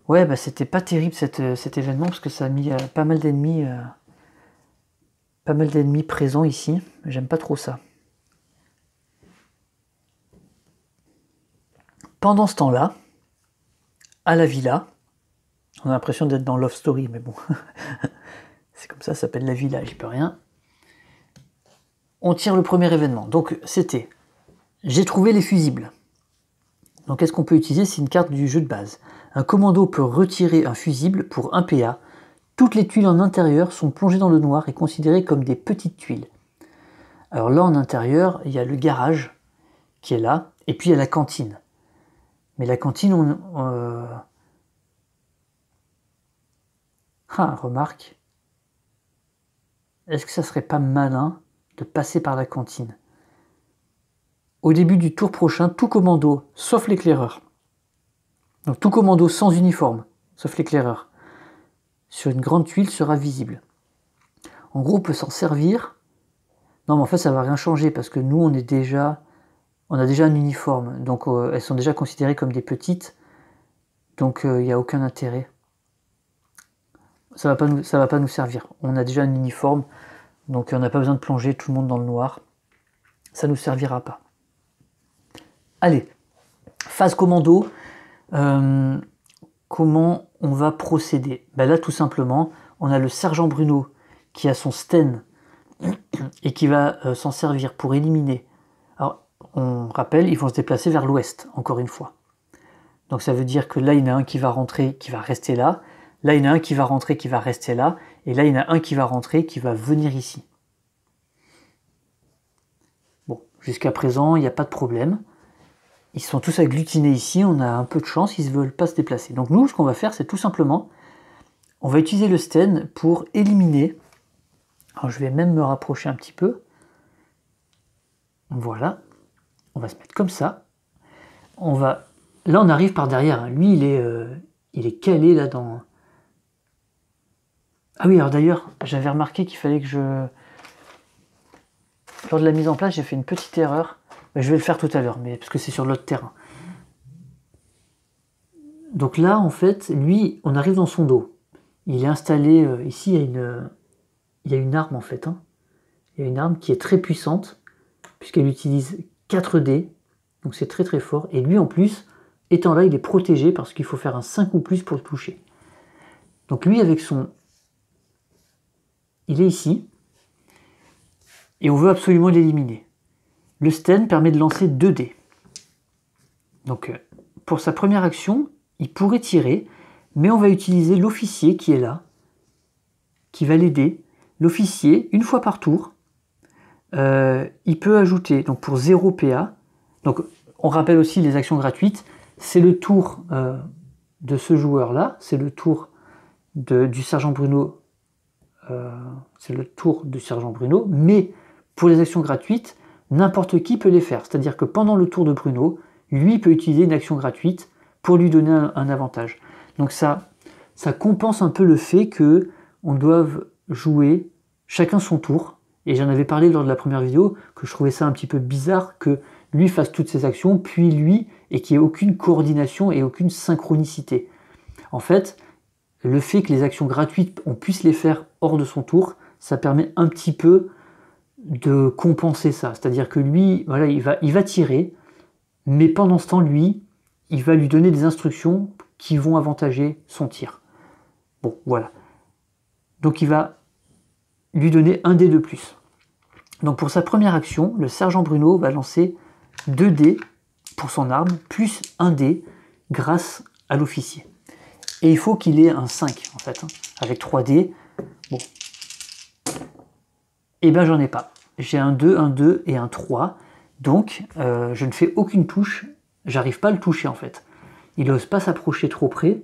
Ouais, bah c'était pas terrible cet événement, parce que ça a mis pas mal d'ennemis... Pas mal d'ennemis présents ici, j'aime pas trop ça. Pendant ce temps-là, à la villa, on a l'impression d'être dans Love Story, mais bon, c'est comme ça s'appelle la villa, j'y peux rien. On tire le premier événement, donc c'était, j'ai trouvé les fusibles. Donc qu'est-ce qu'on peut utiliser? C'est une carte du jeu de base. Un commando peut retirer un fusible pour 1 PA. Toutes les tuiles en intérieur sont plongées dans le noir et considérées comme des petites tuiles. Alors là, en intérieur, il y a le garage qui est là, et puis il y a la cantine. Mais la cantine, remarque, est-ce que ça serait pas malin de passer par la cantine? Au début du tour prochain, tout commando, sauf l'éclaireur. Donc tout commando sans uniforme, sauf l'éclaireur, sur une grande tuile sera visible. En gros, on peut s'en servir. Non, mais en fait, ça va rien changer parce que nous, on a déjà un uniforme. Donc, elles sont déjà considérées comme des petites. Donc, il n'y a aucun intérêt. Ça va pas nous servir. On a déjà un uniforme. Donc, on n'a pas besoin de plonger tout le monde dans le noir. Ça nous servira pas. Allez, phase commando. Comment on va procéder? Ben là, tout simplement, on a le sergent Bruno qui a son Sten et qui va s'en servir pour éliminer. Alors, on rappelle, ils vont se déplacer vers l'ouest, encore une fois. Donc ça veut dire que là, il y en a un qui va rentrer, qui va rester là. Là, il y en a un qui va rentrer, qui va rester là. Et là, il y en a un qui va rentrer, qui va venir ici. Bon, jusqu'à présent, il n'y a pas de problème. Ils sont tous agglutinés ici, on a un peu de chance, ils ne veulent pas se déplacer. Donc nous, ce qu'on va faire, c'est tout simplement, on va utiliser le sten pour éliminer. Alors je vais même me rapprocher un petit peu. Voilà. On va se mettre comme ça. Là, on arrive par derrière. Lui, il est calé là dans... Ah oui, alors d'ailleurs, j'avais remarqué qu'il fallait que je... Lors de la mise en place, j'ai fait une petite erreur. Je vais le faire tout à l'heure, mais parce que c'est sur l'autre terrain. Donc là, en fait, lui, on arrive dans son dos. Il est installé... ici, il y a une arme, en fait. Hein. Il y a une arme qui est très puissante, puisqu'elle utilise 4 dés. Donc c'est très très fort. Et lui, en plus, étant là, il est protégé parce qu'il faut faire un 5 ou plus pour le toucher. Donc lui, avec son... Il est ici. Et on veut absolument l'éliminer. Le sten permet de lancer 2 dés. Donc pour sa première action, il pourrait tirer, mais on va utiliser l'officier qui est là, qui va l'aider. L'officier, une fois par tour, il peut ajouter, donc pour 0 PA, donc on rappelle aussi les actions gratuites, c'est le tour de ce joueur-là, c'est le tour du sergent Bruno, mais pour les actions gratuites, n'importe qui peut les faire. C'est-à-dire que pendant le tour de Bruno, lui peut utiliser une action gratuite pour lui donner un avantage. Donc ça compense un peu le fait que on doive jouer chacun son tour. Et j'en avais parlé lors de la première vidéo, que je trouvais ça un petit peu bizarre que lui fasse toutes ses actions, puis lui, et qu'il n'y ait aucune coordination et aucune synchronicité. En fait, le fait que les actions gratuites, on puisse les faire hors de son tour, ça permet un petit peu de compenser ça. C'est-à-dire que lui, voilà, il va tirer, mais pendant ce temps, lui, il va lui donner des instructions qui vont avantager son tir. Bon, voilà. Donc il va lui donner un dé de plus. Donc pour sa première action, le sergent Bruno va lancer 2 dés pour son arme, plus 1 dé grâce à l'officier. Et il faut qu'il ait un 5, en fait, hein, avec 3 dés. Bon. Et ben j'en ai pas. J'ai un 2, un 2 et un 3. Donc je ne fais aucune touche. J'arrive pas à le toucher, en fait. Il n'ose pas s'approcher trop près.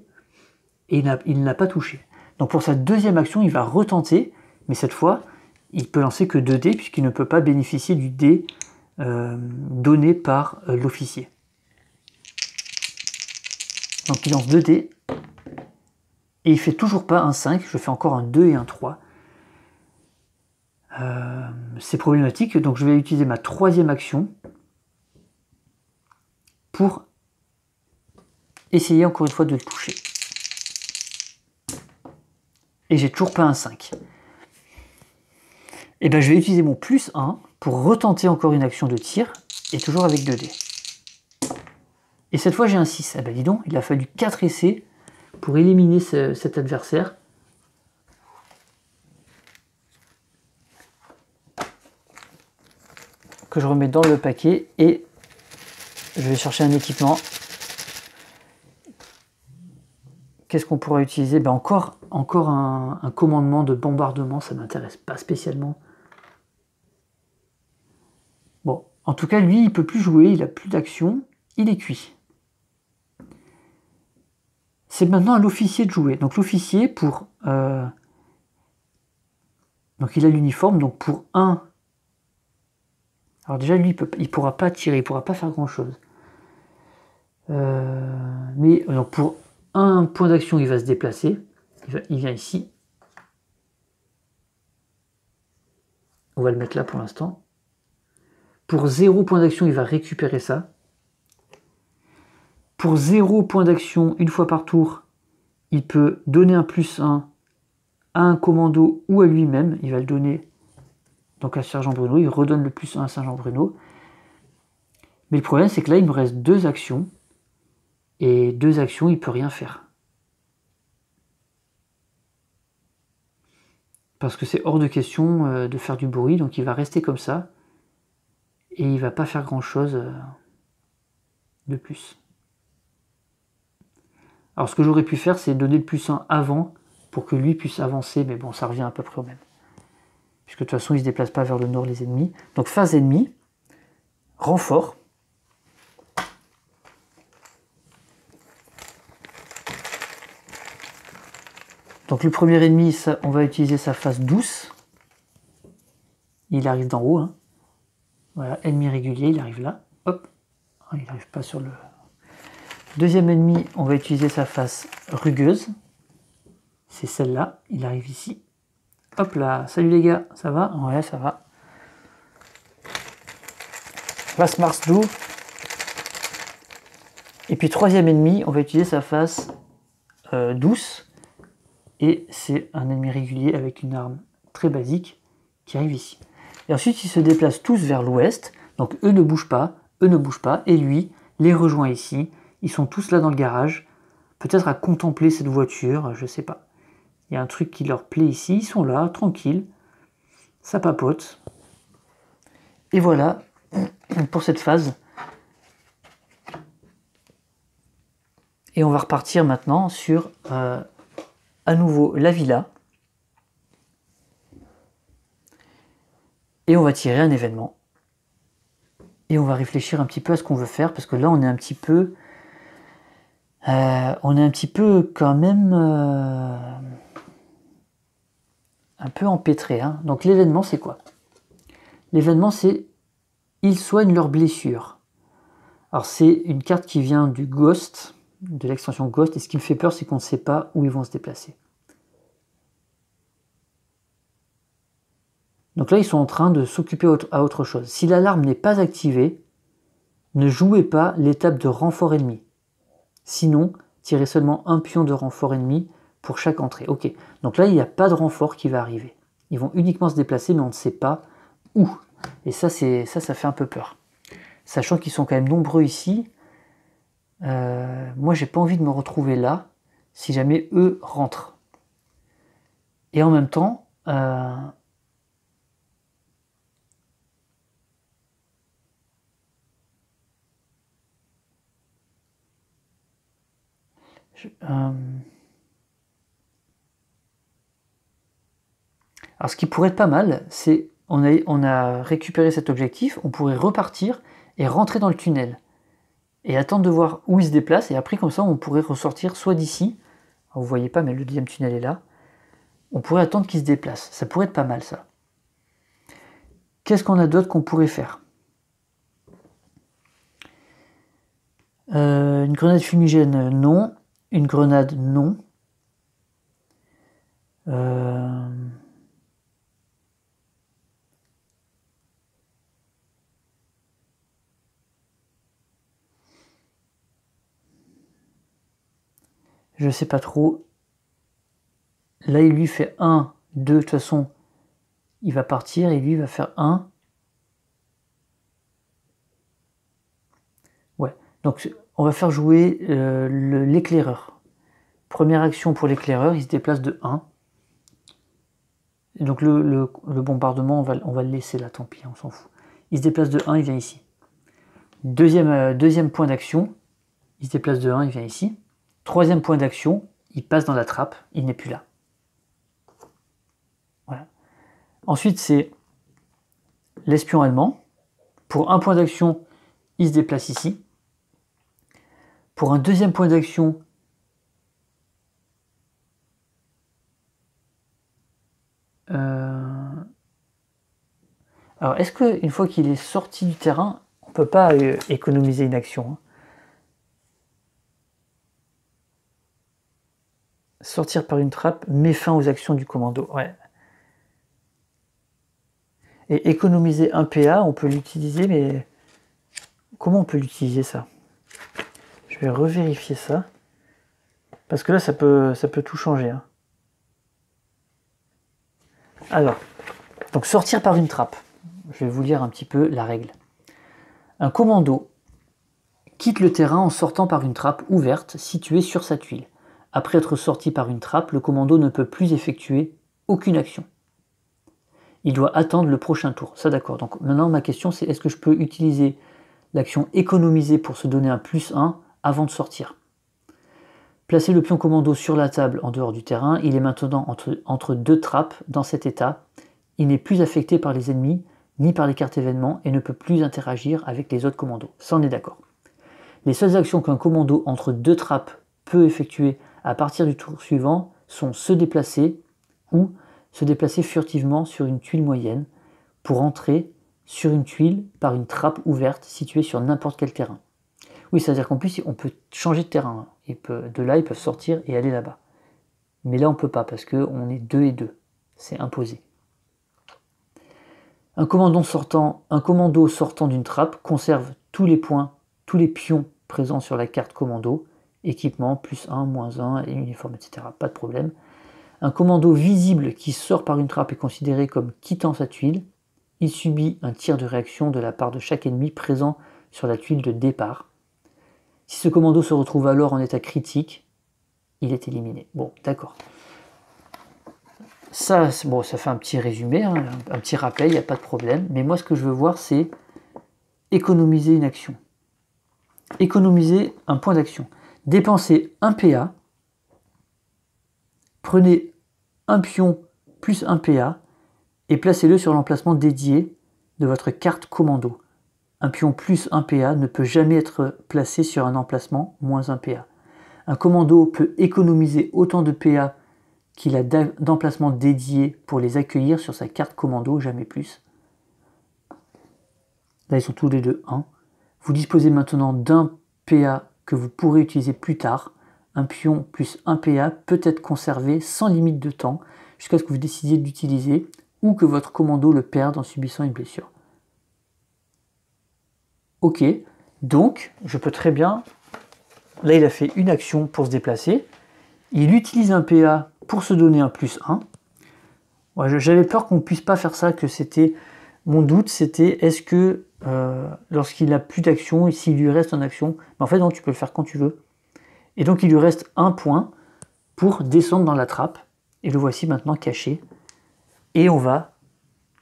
Et il ne l'a pas touché. Donc pour sa deuxième action, il va retenter. Mais cette fois, il peut lancer que 2 dés, puisqu'il ne peut pas bénéficier du dé donné par l'officier. Donc il lance 2 dés. Et il fait toujours pas un 5, je fais encore un 2 et un 3. C'est problématique, donc je vais utiliser ma troisième action pour essayer encore une fois de le toucher. Et j'ai toujours pas un 5. Et ben je vais utiliser mon plus 1 pour retenter encore une action de tir, et toujours avec 2 dés. Et cette fois j'ai un 6. Eh ben dis donc, il a fallu 4 essais pour éliminer cet adversaire. Que je remets dans le paquet et je vais chercher un équipement. Qu'est-ce qu'on pourra utiliser? Ben encore un commandement de bombardement, ça ne m'intéresse pas spécialement. Bon, en tout cas, lui, il ne peut plus jouer, il n'a plus d'action, il est cuit. C'est maintenant à l'officier de jouer. Donc l'officier, pour... donc il a l'uniforme, donc pour 1... Alors déjà, lui, il ne pourra pas tirer, il ne pourra pas faire grand-chose. Mais donc pour 1 point d'action, il va se déplacer. Il vient ici. On va le mettre là pour l'instant. Pour 0 point d'action, il va récupérer ça. Pour 0 point d'action, une fois par tour, il peut donner un plus 1 à un commando ou à lui-même. Il va le donner donc à Sergent Bruno. Il redonne le plus 1 à Sergent Bruno. Mais le problème, c'est que là, il me reste 2 actions. Et 2 actions, il ne peut rien faire. Parce que c'est hors de question de faire du bruit. Donc il va rester comme ça. Et il ne va pas faire grand-chose de plus. Alors ce que j'aurais pu faire, c'est donner le plus 1 avant pour que lui puisse avancer, mais bon, ça revient à peu près au même. Puisque de toute façon, ils ne se déplacent pas vers le nord, les ennemis. Donc phase ennemie, renfort. Donc le premier ennemi, ça, on va utiliser sa phase douce. Il arrive d'en haut. Hein. Voilà, ennemi régulier, il arrive là. Hop, il n'arrive pas sur le... Deuxième ennemi, on va utiliser sa face rugueuse. C'est celle-là, il arrive ici. Hop là, salut les gars, ça va? Ouais, ça va. Face Mars doux. Et puis troisième ennemi, on va utiliser sa face douce. Et c'est un ennemi régulier avec une arme très basique qui arrive ici. Et ensuite, ils se déplacent tous vers l'ouest. Donc eux ne bougent pas, et lui les rejoint ici. Ils sont tous là dans le garage, peut-être à contempler cette voiture, je sais pas. Il y a un truc qui leur plaît ici, ils sont là, tranquilles, ça papote. Et voilà pour cette phase. Et on va repartir maintenant sur à nouveau la villa. Et on va tirer un événement. Et on va réfléchir un petit peu à ce qu'on veut faire, parce que là on est un petit peu... quand même un peu empêtré. Hein. Donc l'événement c'est quoi? L'événement c'est ils soignent leurs blessures. Alors c'est une carte qui vient du Ghost, de l'extension Ghost, et ce qui me fait peur c'est qu'on ne sait pas où ils vont se déplacer. Donc là ils sont en train de s'occuper à autre chose. Si l'alarme n'est pas activée, ne jouez pas l'étape de renfort ennemi. Sinon, tirez seulement un pion de renfort ennemi pour chaque entrée. Ok, donc là, il n'y a pas de renfort qui va arriver. Ils vont uniquement se déplacer, mais on ne sait pas où. Et ça fait un peu peur. Sachant qu'ils sont quand même nombreux ici. Moi, j'ai pas envie de me retrouver là, si jamais eux rentrent. Et en même temps... Alors ce qui pourrait être pas mal, c'est on a récupéré cet objectif, on pourrait repartir et rentrer dans le tunnel. Et attendre de voir où il se déplace, et après comme ça on pourrait ressortir soit d'ici, vous voyez pas mais le deuxième tunnel est là, on pourrait attendre qu'il se déplace, ça pourrait être pas mal ça. Qu'est-ce qu'on a d'autre qu'on pourrait faire? Une grenade fumigène, non. Une grenade, non. Je sais pas trop. Là, il lui fait 1, 2, de toute façon, il va partir et lui va faire 1. Ouais, donc on va faire jouer l'éclaireur. Première action pour l'éclaireur, il se déplace de 1. Et donc le bombardement, on va le laisser là, tant pis, on s'en fout. Il se déplace de 1, il vient ici. Deuxième point d'action, il se déplace de 1, il vient ici. Troisième point d'action, il passe dans la trappe, il n'est plus là. Voilà. Ensuite, c'est l'espion allemand. Pour un point d'action, il se déplace ici. Pour un deuxième point d'action, alors est-ce qu'une fois qu'il est sorti du terrain, on ne peut pas économiser une action, hein? Sortir par une trappe met fin aux actions du commando. Ouais. Et économiser un PA, on peut l'utiliser, mais comment on peut l'utiliser ça? Je vais revérifier ça. Parce que là, ça peut tout changer. Hein. Alors, donc sortir par une trappe. Je vais vous lire un petit peu la règle. Un commando quitte le terrain en sortant par une trappe ouverte située sur sa tuile. Après être sorti par une trappe, le commando ne peut plus effectuer aucune action. Il doit attendre le prochain tour. Ça d'accord. Donc maintenant ma question c'est est-ce que je peux utiliser l'action économiser pour se donner un +1 avant de sortir? Placez le pion commando sur la table en dehors du terrain. Il est maintenant entre deux trappes dans cet état. Il n'est plus affecté par les ennemis ni par les cartes événements et ne peut plus interagir avec les autres commandos. Ça, on est d'accord. Les seules actions qu'un commando entre deux trappes peut effectuer à partir du tour suivant sont se déplacer ou se déplacer furtivement sur une tuile moyenne pour entrer sur une tuile par une trappe ouverte située sur n'importe quel terrain. Oui, c'est-à-dire qu'en plus, on peut changer de terrain. De là, ils peuvent sortir et aller là-bas. Mais là, on ne peut pas parce qu'on est 2 et 2. C'est imposé. Un commando sortant d'une trappe conserve tous les points, tous les pions présents sur la carte commando, équipement, +1, -1, et uniforme, etc. Pas de problème. Un commando visible qui sort par une trappe est considéré comme quittant sa tuile. Il subit un tir de réaction de la part de chaque ennemi présent sur la tuile de départ. Si ce commando se retrouve alors en état critique, il est éliminé. Bon, d'accord. Ça, bon, ça fait un petit résumé, hein, un petit rappel, il n'y a pas de problème. Mais moi, ce que je veux voir, c'est économiser une action. Économiser un point d'action. Dépensez un PA, prenez un pion plus un PA et placez-le sur l'emplacement dédié de votre carte commando. Un pion plus un PA ne peut jamais être placé sur un emplacement moins un PA. Un commando peut économiser autant de PA qu'il a d'emplacements dédiés pour les accueillir sur sa carte commando, jamais plus. Là, ils sont tous les deux 1. Vous disposez maintenant d'un PA que vous pourrez utiliser plus tard. Un pion plus un PA peut être conservé sans limite de temps jusqu'à ce que vous décidiez de l'utiliser ou que votre commando le perde en subissant une blessure. Ok, donc je peux très bien... Là, il a fait une action pour se déplacer. Il utilise un PA pour se donner un +1. Ouais, j'avais peur qu'on ne puisse pas faire ça, que c'était... Mon doute, c'était est-ce que lorsqu'il n'a plus d'action, s'il lui reste en action, mais en fait, non, tu peux le faire quand tu veux. Et donc, il lui reste un point pour descendre dans la trappe. Et le voici maintenant caché. Et on va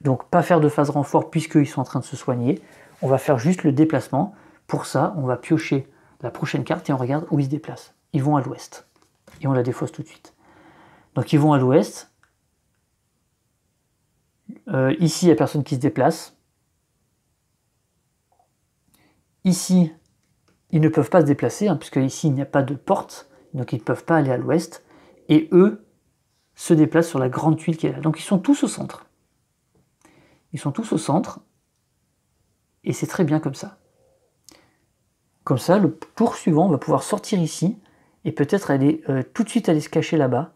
donc pas faire de phase renfort puisqu'ils sont en train de se soigner. On va faire juste le déplacement. Pour ça, on va piocher la prochaine carte et on regarde où ils se déplacent. Ils vont à l'ouest. Et on la défausse tout de suite. Donc ils vont à l'ouest. Ici, il n'y a personne qui se déplace. Ici, ils ne peuvent pas se déplacer, hein, puisque ici, il n'y a pas de porte. Donc ils ne peuvent pas aller à l'ouest. Et eux se déplacent sur la grande tuile qui est là. Donc ils sont tous au centre. Ils sont tous au centre. Et c'est très bien comme ça. Comme ça, le tour suivant, on va pouvoir sortir ici et peut-être aller tout de suite aller se cacher là-bas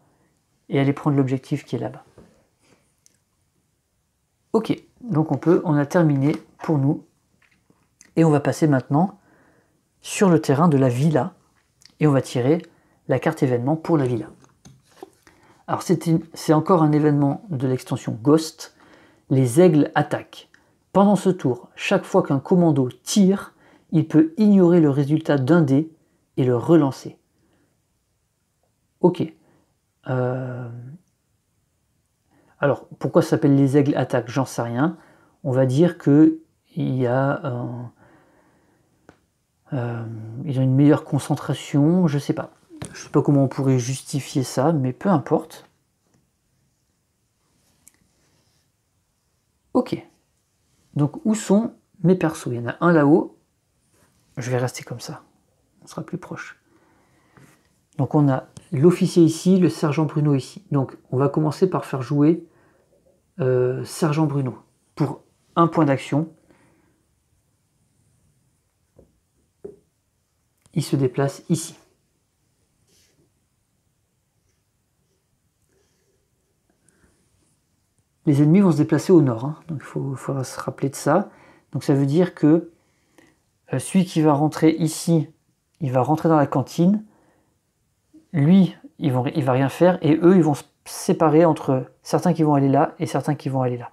et aller prendre l'objectif qui est là-bas. Ok, donc on a terminé pour nous. Et on va passer maintenant sur le terrain de la villa et on va tirer la carte événement pour la villa. Alors c'est encore un événement de l'extension Ghost. Les aigles attaquent. Pendant ce tour, chaque fois qu'un commando tire, il peut ignorer le résultat d'un dé et le relancer. Ok. Alors, pourquoi ça s'appelle les aigles attaquent? J'en sais rien. On va dire qu'il y a ils ont une meilleure concentration, je sais pas. Je sais pas comment on pourrait justifier ça, mais peu importe. Ok. Donc, où sont mes persos? Il y en a un là-haut. Je vais rester comme ça. On sera plus proche. Donc, on a l'officier ici, le sergent Bruno ici. Donc, on va commencer par faire jouer sergent Bruno pour un point d'action. Il se déplace ici. Les ennemis vont se déplacer au nord, hein. Donc il faudra se rappeler de ça. Donc ça veut dire que celui qui va rentrer ici, il va rentrer dans la cantine. Lui, il va rien faire et eux, ils vont se séparer entre certains qui vont aller là et certains qui vont aller là.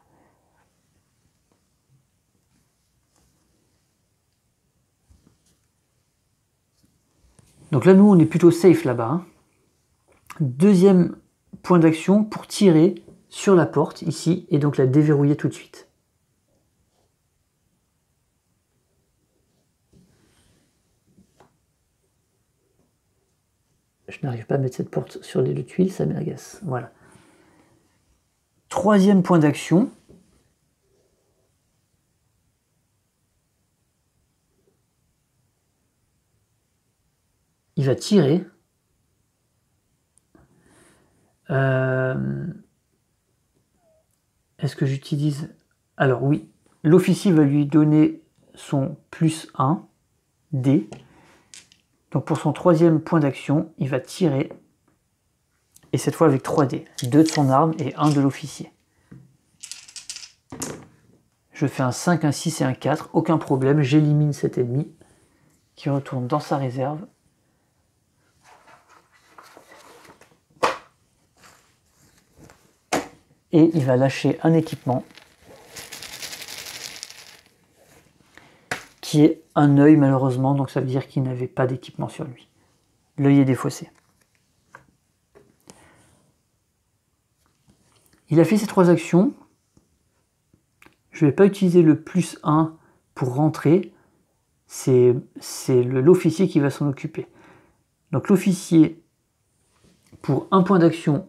Donc là, nous, on est plutôt safe là-bas, hein. Deuxième point d'action pour tirer sur la porte ici et donc la déverrouiller tout de suite. Je n'arrive pas à mettre cette porte sur les deux tuiles, ça m'agace. Voilà. Troisième point d'action. Il va tirer. Est-ce que j'utilise... Alors oui, l'officier va lui donner son +1 D. Donc pour son troisième point d'action, il va tirer. Et cette fois avec 3 dés. 2 de son arme et 1 de l'officier. Je fais un 5, un 6 et un 4. Aucun problème, j'élimine cet ennemi qui retourne dans sa réserve. Et il va lâcher un équipement qui est un œil malheureusement, donc ça veut dire qu'il n'avait pas d'équipement sur lui. L'œil est défaussé. Il a fait ces 3 actions. Je ne vais pas utiliser le +1 pour rentrer. C'est l'officier qui va s'en occuper. Donc l'officier, pour 1 point d'action,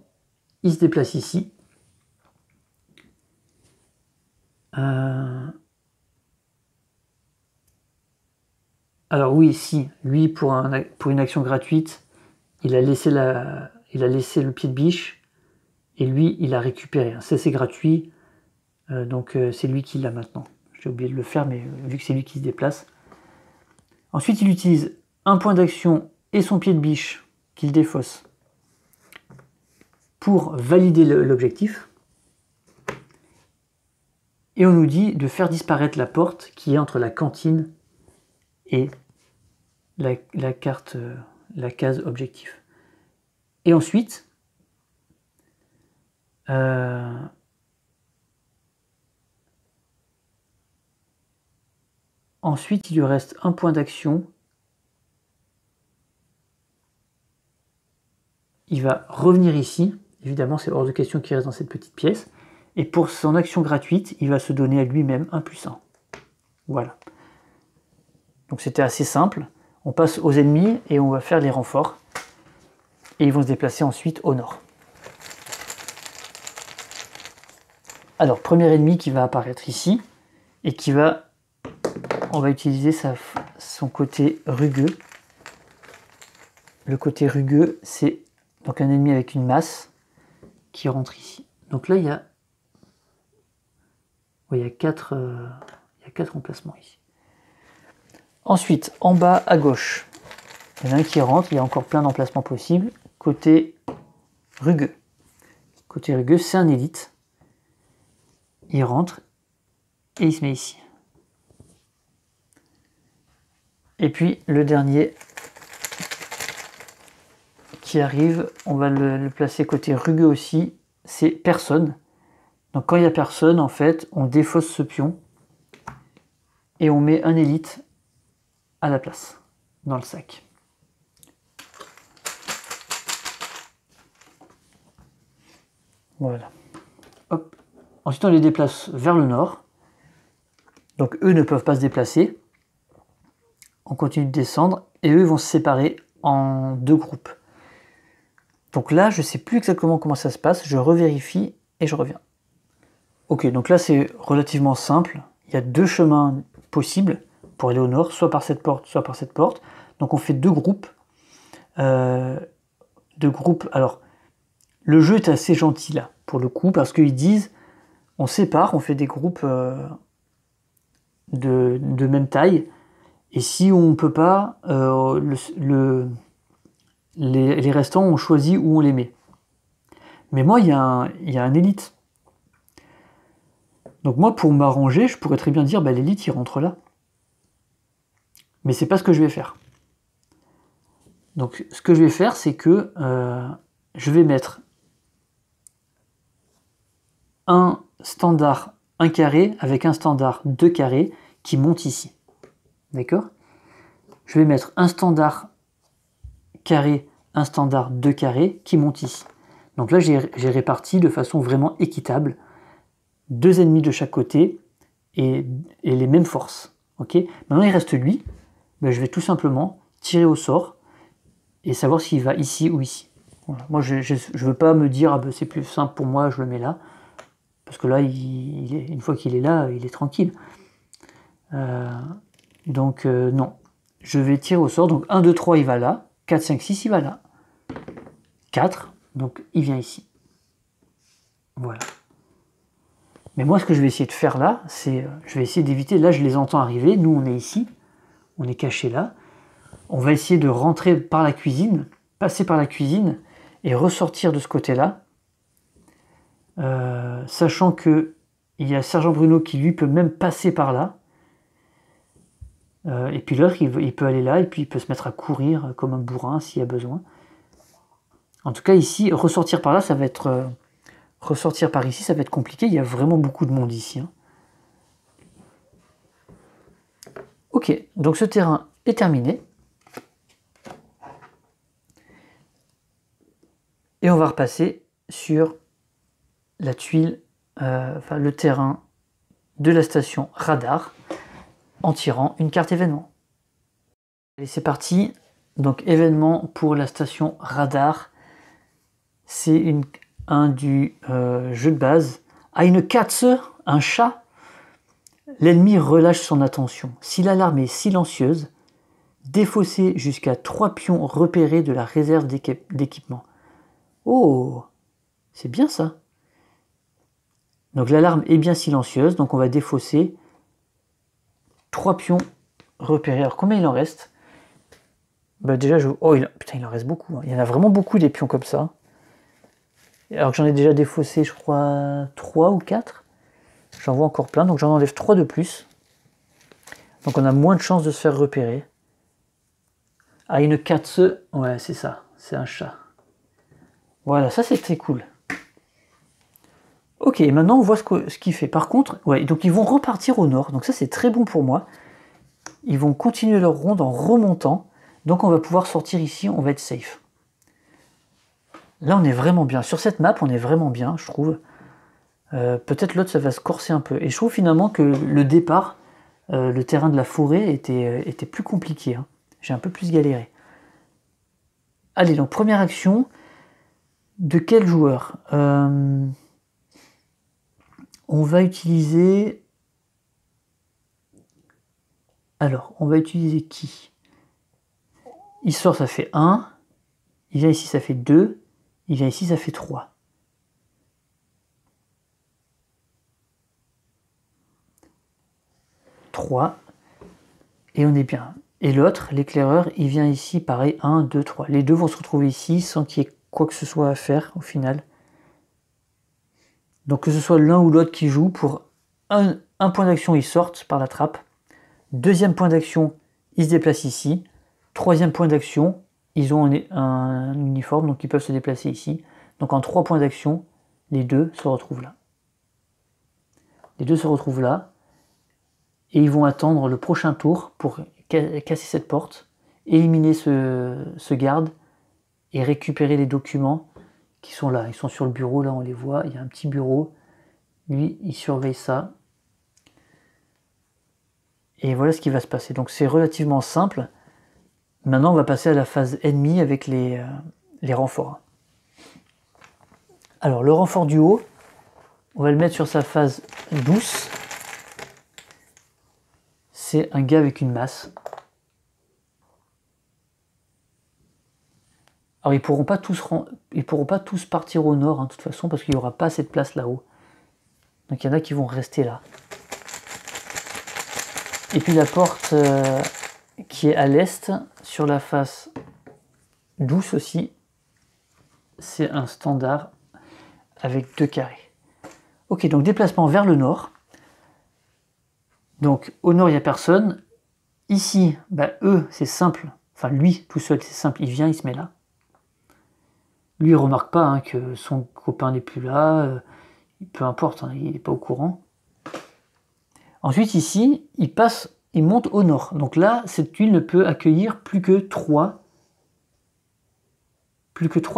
il se déplace ici. Alors oui, si, lui pour une action gratuite, il a laissé le pied de biche et lui il a récupéré. Ça c'est gratuit, donc c'est lui qui l'a maintenant. J'ai oublié de le faire, mais vu que c'est lui qui se déplace. Ensuite il utilise 1 point d'action et son pied de biche qu'il défausse pour valider l'objectif. Et on nous dit de faire disparaître la porte qui est entre la cantine et la case objectif. Et ensuite, il lui reste 1 point d'action. Il va revenir ici. Évidemment, c'est hors de question qu'il reste dans cette petite pièce. Et pour son action gratuite, il va se donner à lui-même un +1. Voilà. Donc c'était assez simple. On passe aux ennemis et on va faire les renforts. Et ils vont se déplacer ensuite au nord. Alors, premier ennemi qui va apparaître ici et qui va... On va utiliser son côté rugueux. Le côté rugueux, c'est donc un ennemi avec une masse qui rentre ici. Donc là, il y a 4 emplacements ici. Ensuite, en bas à gauche, il y en a un qui rentre, il y a encore plein d'emplacements possibles. Côté rugueux. Côté rugueux, c'est un élite. Il rentre et il se met ici. Et puis le dernier qui arrive, on va le placer côté rugueux aussi, c'est personne. Donc quand il n'y a personne, en fait, on défausse ce pion et on met un élite à la place, dans le sac. Voilà. Hop. Ensuite, on les déplace vers le nord. Donc eux ne peuvent pas se déplacer. On continue de descendre et eux vont se séparer en 2 groupes. Donc là, je ne sais plus exactement comment ça se passe. Je revérifie et je reviens. Ok, donc là c'est relativement simple. Il y a 2 chemins possibles pour aller au nord, soit par cette porte, soit par cette porte. Donc on fait 2 groupes. Alors, le jeu est assez gentil là, pour le coup, parce qu'ils disent, on sépare, on fait des groupes de même taille. Et si on ne peut pas, les restants, on choisit où on les met. Mais moi, il y a un élite. Donc moi, pour m'arranger, je pourrais très bien dire, bah, l'élite, il rentre là. Mais c'est pas ce que je vais faire. Donc ce que je vais faire, c'est que je vais mettre un standard 1 carré avec un standard 2 carrés qui monte ici. D'accord? Je vais mettre un standard carré, un standard 2 carrés qui monte ici. Donc là, j'ai réparti de façon vraiment équitable 2 ennemis de chaque côté et les mêmes forces. Ok? Maintenant, il reste lui. Ben, je vais tout simplement tirer au sort et savoir s'il va ici ou ici. Voilà. Moi, je ne veux pas me dire, ah ben, c'est plus simple pour moi, je le mets là. Parce que là, une fois qu'il est là, il est tranquille. Donc, non. Je vais tirer au sort. Donc, 1, 2, 3, il va là. 4, 5, 6, il va là. 4, donc il vient ici. Voilà. Mais moi, ce que je vais essayer de faire là, c'est, je vais essayer d'éviter, là je les entends arriver, nous on est ici, on est caché là, on va essayer de rentrer par la cuisine, passer par la cuisine, et ressortir de ce côté-là, sachant que il y a Sergent Bruno qui lui peut même passer par là, et puis l'autre il peut aller là, et puis il peut se mettre à courir comme un bourrin s'il y a besoin. En tout cas ici, ressortir par là, ça va être... ressortir par ici, ça va être compliqué, il y a vraiment beaucoup de monde ici. Hein. Ok, donc ce terrain est terminé. Et on va repasser sur la tuile, enfin le terrain de la station radar en tirant une carte événement. Allez, c'est parti. Donc événement pour la station radar, c'est un du jeu de base. Eine Katze, un chat. L'ennemi relâche son attention. Si l'alarme est silencieuse, défaussez jusqu'à 3 pions repérés de la réserve d'équipement. Oh, c'est bien ça. Donc l'alarme est bien silencieuse, donc on va défausser 3 pions repérés. Alors combien il en reste? Bah déjà, oh, putain, il en reste beaucoup. Hein. Il y en a vraiment beaucoup des pions comme ça. Alors que j'en ai déjà défaussé, je crois, 3 ou 4. J'en vois encore plein, donc j'en enlève 3 de plus. Donc on a moins de chances de se faire repérer. Ah, une Katze, ouais, c'est ça, c'est un chat. Voilà, ça c'est très cool. Ok, maintenant on voit ce qu'il fait. Par contre, ouais, donc ils vont repartir au nord, donc ça c'est très bon pour moi. Ils vont continuer leur ronde en remontant, donc on va pouvoir sortir ici, on va être safe. Là on est vraiment bien, sur cette map on est vraiment bien, je trouve. Peut-être l'autre ça va se corser un peu. Et je trouve finalement que le départ, le terrain de la forêt était plus compliqué. Hein. J'ai un peu plus galéré. Allez, donc première action. De quel joueur on va utiliser... Alors, on va utiliser qui? Il sort, ça fait 1. Il vient ici, ça fait 2. Il vient ici, ça fait 3. Et on est bien. Et l'autre, l'éclaireur, il vient ici, pareil, 1, 2, 3. Les deux vont se retrouver ici sans qu'il y ait quoi que ce soit à faire au final. Donc que ce soit l'un ou l'autre qui joue, pour un point d'action, ils sortent par la trappe. Deuxième point d'action, ils se déplacent ici. Troisième point d'action, ils ont un uniforme, donc ils peuvent se déplacer ici. Donc en 3 points d'action, les deux se retrouvent là. Les deux se retrouvent là. Et ils vont attendre le prochain tour pour casser cette porte, éliminer ce garde et récupérer les documents qui sont là. Ils sont sur le bureau, là on les voit, il y a un petit bureau. Lui, il surveille ça. Et voilà ce qui va se passer. Donc c'est relativement simple. Maintenant, on va passer à la phase ennemie avec les renforts. Alors, le renfort du haut, on va le mettre sur sa phase douce. C'est un gars avec une masse. Alors, ils pourront pas tous partir au nord, hein, de toute façon, parce qu'il n'y aura pas assez de place là-haut. Donc, il y en a qui vont rester là. Et puis, la porte qui est à l'est, sur la face douce aussi, c'est un standard avec 2 carrés. Ok, donc déplacement vers le nord. Donc au nord, il n'y a personne. Ici, bah, eux, c'est simple. Enfin, lui, tout seul, c'est simple. Il vient, il se met là. Lui, il ne remarque pas hein, que son copain n'est plus là. Peu importe, hein, il n'est pas au courant. Ensuite, ici, il monte au nord. Donc là, cette tuile ne peut accueillir plus que 3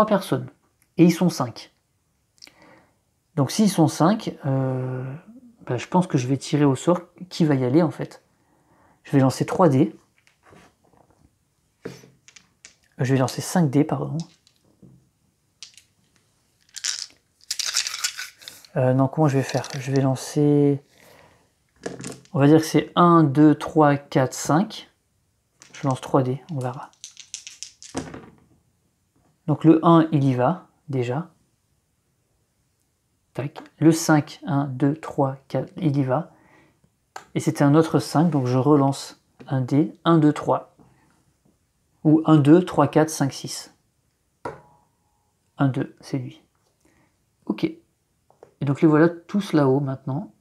personnes. Et ils sont 5. Donc s'ils sont 5, bah, je pense que je vais tirer au sort qui va y aller en fait. Je vais lancer 3 dés. Je vais lancer 5 dés, pardon. Non, comment je vais faire? Je vais lancer... On va dire que c'est 1, 2, 3, 4, 5. Je lance 3 dés, on verra. Donc le 1, il y va, déjà. Tac. Le 5, 1, 2, 3, 4, il y va. Et c'était un autre 5, donc je relance un dé. 1, 2, 3. Ou 1, 2, 3, 4, 5, 6. 1, 2, c'est lui. Ok. Et donc les voilà tous là-haut maintenant.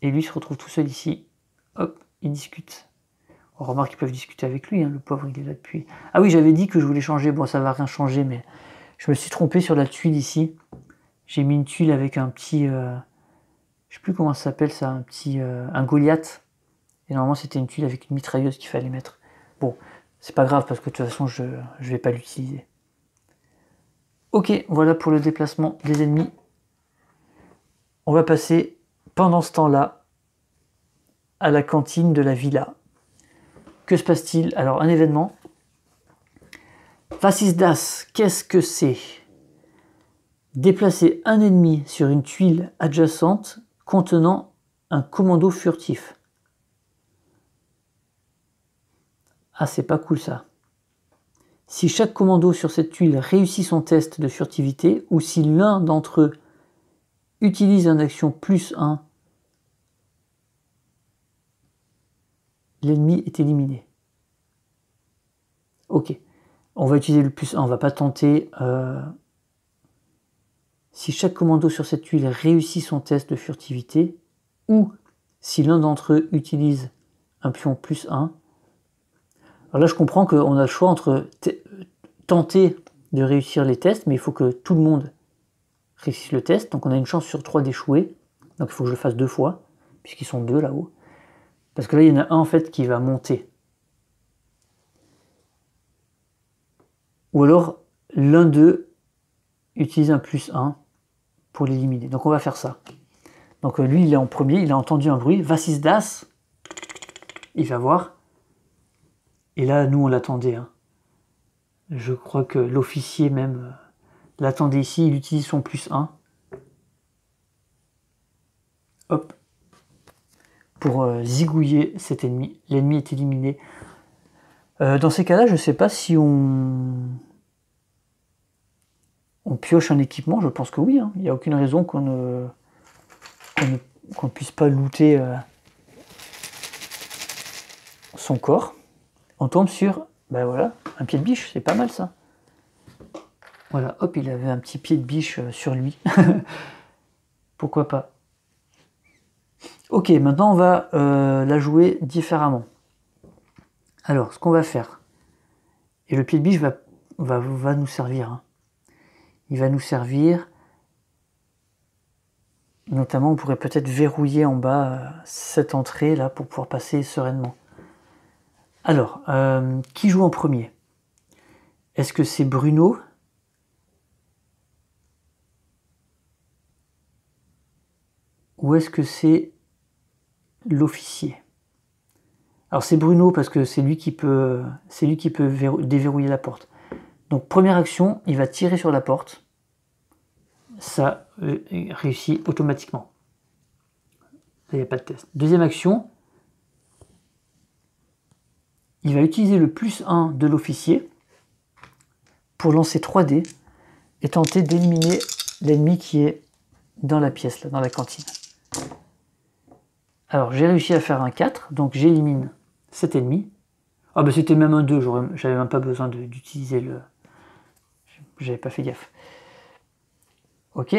Et lui se retrouve tout seul ici. Hop, il discute. On remarque qu'ils peuvent discuter avec lui, hein, le pauvre, il est là depuis... Ah oui, j'avais dit que je voulais changer. Bon, ça va rien changer, mais je me suis trompé sur la tuile ici. J'ai mis une tuile avec un petit... je sais plus comment ça s'appelle ça, un petit... un Goliath. Et normalement, c'était une tuile avec une mitrailleuse qu'il fallait mettre. Bon, c'est pas grave, parce que de toute façon, je vais pas l'utiliser. Ok, voilà pour le déplacement des ennemis. On va passer, pendant ce temps-là, à la cantine de la villa. Que se passe-t-il? Alors, un événement. Fascisdas, qu'est-ce que c'est? Déplacer un ennemi sur une tuile adjacente contenant un commando furtif. Ah, c'est pas cool ça. Si chaque commando sur cette tuile réussit son test de furtivité, ou si l'un d'entre eux utilise une action +1, l'ennemi est éliminé. Ok. On va utiliser le +1, on va pas tenter... Si chaque commando sur cette tuile réussit son test de furtivité, ou si l'un d'entre eux utilise un pion +1. Alors là, je comprends qu'on a le choix entre tenter de réussir les tests, mais il faut que tout le monde réussisse le test. Donc on a une chance sur 3 d'échouer. Donc il faut que je le fasse 2 fois, puisqu'ils sont 2 là-haut. Parce que là, il y en a un en fait qui va monter. Ou alors, l'un d'eux utilise un +1 pour l'éliminer. Donc on va faire ça. Donc lui, il est en premier, il a entendu un bruit. Vasisdas, il va voir. Et là, nous, on l'attendait. Hein. Je crois que l'officier même l'attendait ici. Il utilise son +1. Hop. Pour zigouiller cet ennemi. L'ennemi est éliminé. Dans ces cas-là, je ne sais pas si on pioche un équipement. Je pense que oui. Hein. Il n'y a aucune raison qu'on ne puisse pas looter son corps. On tombe sur, ben voilà, un pied de biche, c'est pas mal ça. Voilà, hop, il avait un petit pied de biche sur lui. Pourquoi pas. Ok, maintenant on va la jouer différemment. Alors, ce qu'on va faire, et le pied de biche va nous servir. Hein. Il va nous servir, notamment on pourrait peut-être verrouiller en bas cette entrée là pour pouvoir passer sereinement. Alors, qui joue en premier? Est-ce que c'est Bruno? Ou est-ce que c'est l'officier? Alors c'est Bruno parce que c'est lui qui peut déverrouiller la porte. Donc première action, il va tirer sur la porte. Ça réussit automatiquement. Il n'y a pas de test. Deuxième action, il va utiliser le +1 de l'officier pour lancer 3 dés et tenter d'éliminer l'ennemi qui est dans la pièce, là, dans la cantine. Alors j'ai réussi à faire un 4, donc j'élimine cet ennemi. Ah bah c'était même un 2, j'avais même pas besoin d'utiliser le... J'avais pas fait gaffe. Ok,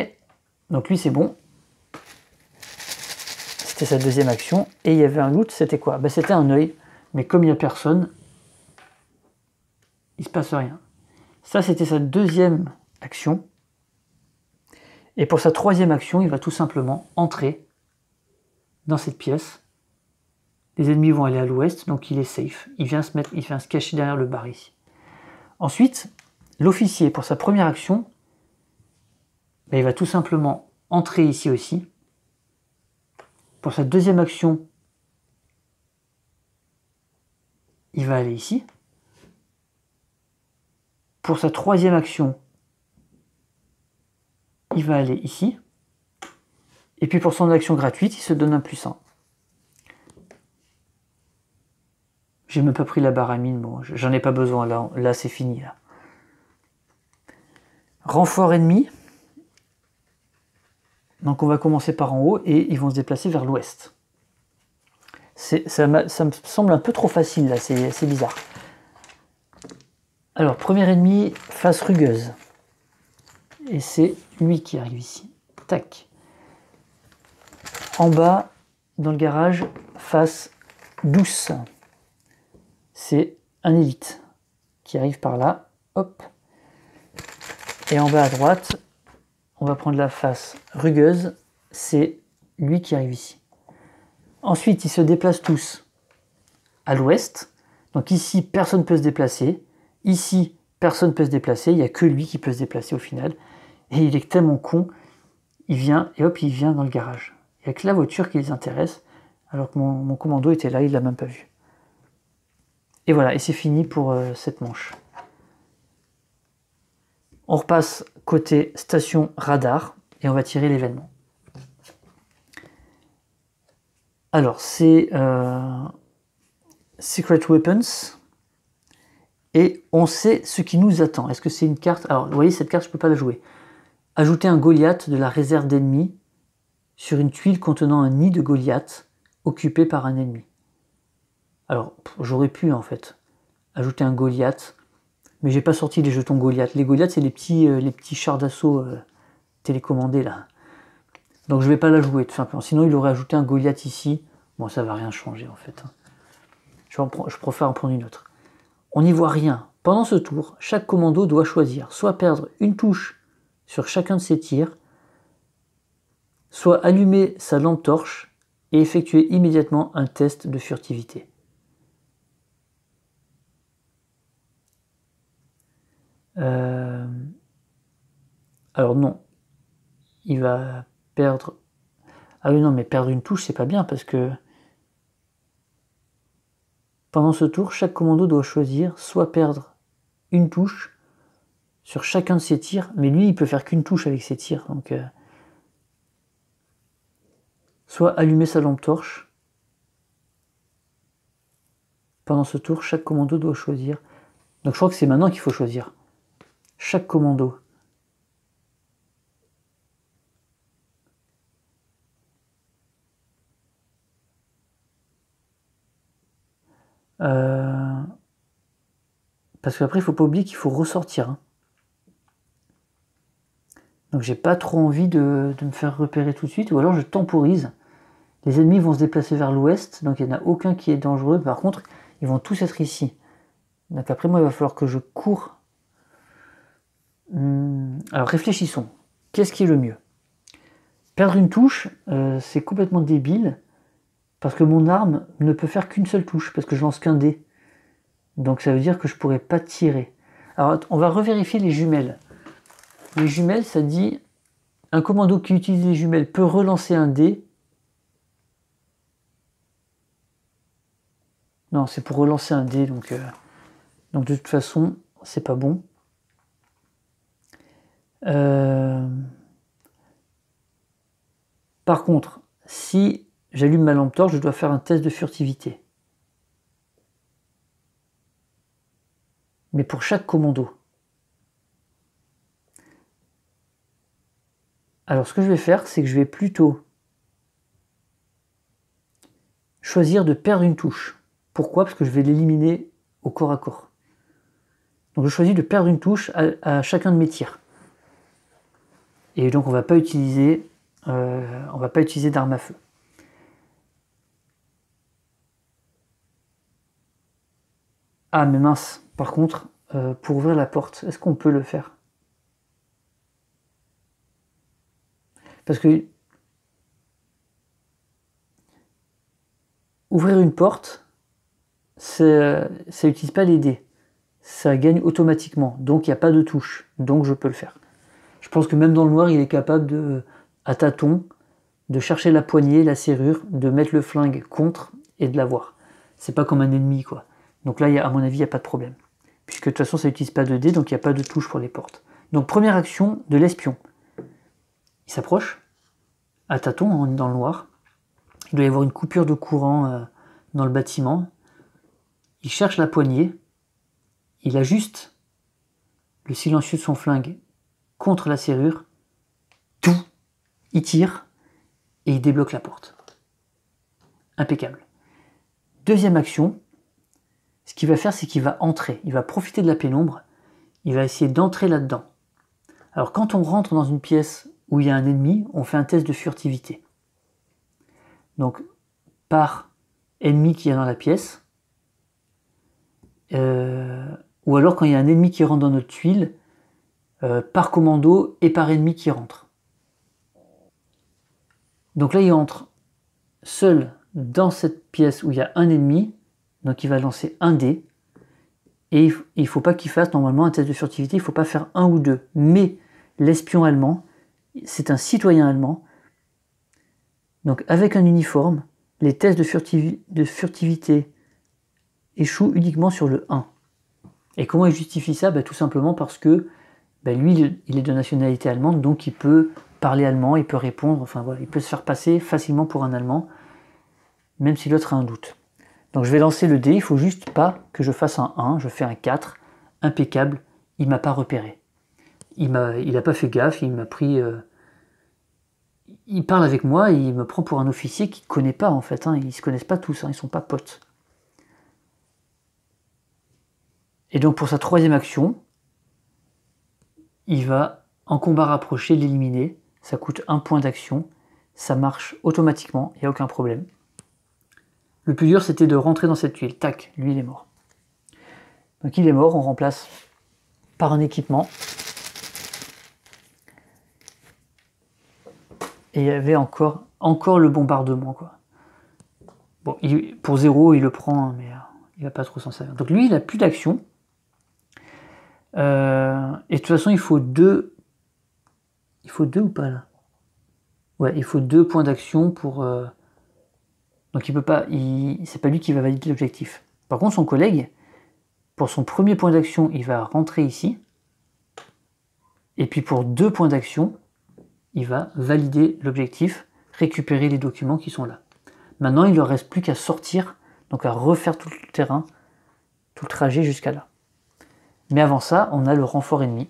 donc lui c'est bon. C'était sa deuxième action. Et il y avait un loot, c'était quoi? Bah c'était un œil, mais comme il n'y a personne, il se passe rien. Ça c'était sa deuxième action. Et pour sa troisième action, il va tout simplement entrer dans cette pièce. Les ennemis vont aller à l'ouest, donc il est safe. Il vient se cacher derrière le bar ici. Ensuite, l'officier, pour sa première action, ben, il va tout simplement entrer ici aussi. Pour sa deuxième action, il va aller ici. Pour sa troisième action, il va aller ici. Et puis pour son action gratuite, il se donne un +1. J'ai même pas pris la barre à mine, bon, j'en ai pas besoin, là c'est fini. Là. Renfort ennemi. Donc on va commencer par en haut et ils vont se déplacer vers l'ouest. Ça me semble un peu trop facile là, c'est bizarre. Alors, premier ennemi, face rugueuse. Et c'est lui qui arrive ici. Tac. En bas, dans le garage, face douce. C'est un élite qui arrive par là. Hop. Et en bas à droite, on va prendre la face rugueuse. C'est lui qui arrive ici. Ensuite, ils se déplacent tous à l'ouest. Donc ici, personne ne peut se déplacer. Ici, personne ne peut se déplacer. Il n'y a que lui qui peut se déplacer au final. Et il est tellement con. Il vient et hop, il vient dans le garage. Il n'y a que la voiture qui les intéresse. Alors que mon commando était là, il ne l'a même pas vu. Et voilà, et c'est fini pour cette manche. On repasse côté station radar. Et on va tirer l'événement. Alors, c'est Secret Weapons. Et on sait ce qui nous attend. Est-ce que c'est une carte? Alors, vous voyez, cette carte, je ne peux pas la jouer. Ajouter un Goliath de la réserve d'ennemis sur une tuile contenant un nid de Goliath occupé par un ennemi. Alors, j'aurais pu, en fait, ajouter un Goliath, mais j'ai pas sorti les jetons Goliath. Les Goliath, c'est les petits chars d'assaut télécommandés, là. Donc, je vais pas la jouer, tout simplement. Sinon, il aurait ajouté un Goliath ici. Bon, ça va rien changer, en fait. Je préfère en prendre une autre. On n'y voit rien. Pendant ce tour, chaque commando doit choisir soit perdre une touche sur chacun de ses tirs, soit allumer sa lampe torche et effectuer immédiatement un test de furtivité. Alors non, il va perdre... Ah oui non, mais perdre une touche, c'est pas bien parce que pendant ce tour, chaque commando doit choisir soit perdre une touche sur chacun de ses tirs, mais lui, il peut faire qu'une touche avec ses tirs, donc soit allumer sa lampe torche. Pendant ce tour, chaque commando doit choisir. Donc je crois que c'est maintenant qu'il faut choisir. Chaque commando. Parce qu'après, il ne faut pas oublier qu'il faut ressortir. Hein. Donc j'ai pas trop envie de me faire repérer tout de suite, ou alors je temporise. Les ennemis vont se déplacer vers l'ouest, donc il n'y en a aucun qui est dangereux. Par contre, ils vont tous être ici. Donc après, moi, il va falloir que je cours. Alors réfléchissons. Qu'est-ce qui est le mieux? Perdre une touche, c'est complètement débile, parce que mon arme ne peut faire qu'une seule touche, parce que je lance qu'un dé. Donc ça veut dire que je pourrais pas tirer. Alors on va revérifier les jumelles. Les jumelles, ça dit un commando qui utilise les jumelles peut relancer un dé. Non, c'est pour relancer un dé, donc de toute façon, c'est pas bon. Par contre, si j'allume ma lampe torche, je dois faire un test de furtivité. Mais pour chaque commando. Alors ce que je vais faire, c'est que je vais plutôt choisir de perdre une touche. Pourquoi? Parce que je vais l'éliminer au corps à corps. Donc je choisis de perdre une touche à chacun de mes tirs. Et donc on va pas utiliser d'arme à feu. Ah mais mince, par contre, pour ouvrir la porte, est-ce qu'on peut le faire? Parce que ouvrir une porte, ça n'utilise pas les dés. Ça gagne automatiquement, donc il n'y a pas de touche, donc je peux le faire. Je pense que même dans le noir, il est capable à tâtons, de chercher la poignée, la serrure, de mettre le flingue contre et de l'avoir. C'est pas comme un ennemi, quoi. Donc là, à mon avis, il n'y a pas de problème. puisque de toute façon ça n'utilise pas de dés, donc il n'y a pas de touche pour les portes. Donc première action de l'espion. Il s'approche, à tâtons, dans le noir. Il doit y avoir une coupure de courant dans le bâtiment. Il cherche la poignée. Il ajuste le silencieux de son flingue contre la serrure. Tout. Il tire et il débloque la porte. Impeccable. Deuxième action, ce qu'il va faire, c'est qu'il va entrer. Il va profiter de la pénombre. Il va essayer d'entrer là-dedans. Alors quand on rentre dans une pièce où il y a un ennemi, on fait un test de furtivité. Donc par ennemi qui est dans la pièce, ou alors quand il y a un ennemi qui rentre dans notre tuile, par commando et par ennemi qui rentre. Donc là il entre seul dans cette pièce où il y a un ennemi, donc il va lancer un dé, et il ne faut pas qu'il fasse normalement un test de furtivité, il ne faut pas faire un ou deux. Mais l'espion allemand, c'est un citoyen allemand, donc avec un uniforme, les tests de furtivité échouent uniquement sur le 1. Et comment il justifie ça? Tout simplement parce que lui, il est de nationalité allemande, donc il peut parler allemand, il peut répondre, enfin voilà, il peut se faire passer facilement pour un Allemand, même si l'autre a un doute. Donc je vais lancer le dé, il ne faut juste pas que je fasse un 1, je fais un 4, impeccable, il ne m'a pas repéré. Il n'a pas fait gaffe, il m'a pris... il parle avec moi et il me prend pour un officier qu'il ne connaît pas en fait, ils ne se connaissent pas tous, ils ne sont pas potes. Et donc pour sa troisième action, il va en combat rapproché l'éliminer, ça coûte 1 point d'action, ça marche automatiquement, il n'y a aucun problème. Le plus dur c'était de rentrer dans cette tuile, tac, lui il est mort. Donc il est mort, on remplace par un équipement. Et il y avait encore le bombardement, quoi. Bon, pour 0, il le prend, mais il va pas trop s'en servir. Donc lui, il a plus d'action. Et de toute façon, il faut 2... Il faut 2 ou pas, là? Ouais, il faut 2 points d'action pour... Donc il peut pas... C'est pas lui qui va valider l'objectif. Par contre, son collègue, pour son premier point d'action, il va rentrer ici. Et puis pour 2 points d'action, il va valider l'objectif, récupérer les documents qui sont là. Maintenant, il ne leur reste plus qu'à sortir, donc à refaire tout le terrain, tout le trajet jusqu'à là. Mais avant ça, on a le renfort ennemi.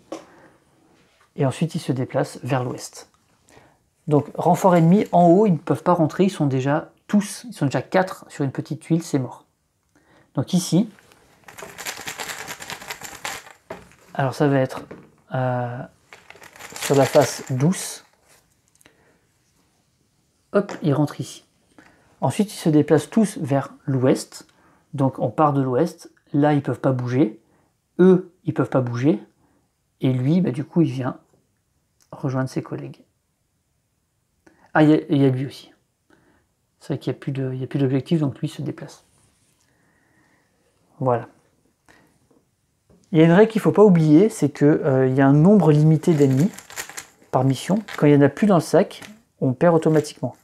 Et ensuite, ils se déplacent vers l'ouest. Donc, renfort ennemi, en haut, ils ne peuvent pas rentrer, ils sont déjà 4 sur une petite tuile, c'est mort. Donc ici, alors ça va être sur la face douce. Hop, ils rentrent ici. Ensuite, ils se déplacent tous vers l'ouest. Donc, on part de l'ouest. Là, ils ne peuvent pas bouger. Eux, ils ne peuvent pas bouger. Et lui, du coup, il vient rejoindre ses collègues. Ah, il y a lui aussi. C'est vrai qu'il n'y a plus d'objectif, donc lui se déplace. Voilà. Il y a une règle qu'il ne faut pas oublier, c'est qu'il y a un nombre limité d'ennemis par mission. Quand il n'y en a plus dans le sac, on perd automatiquement.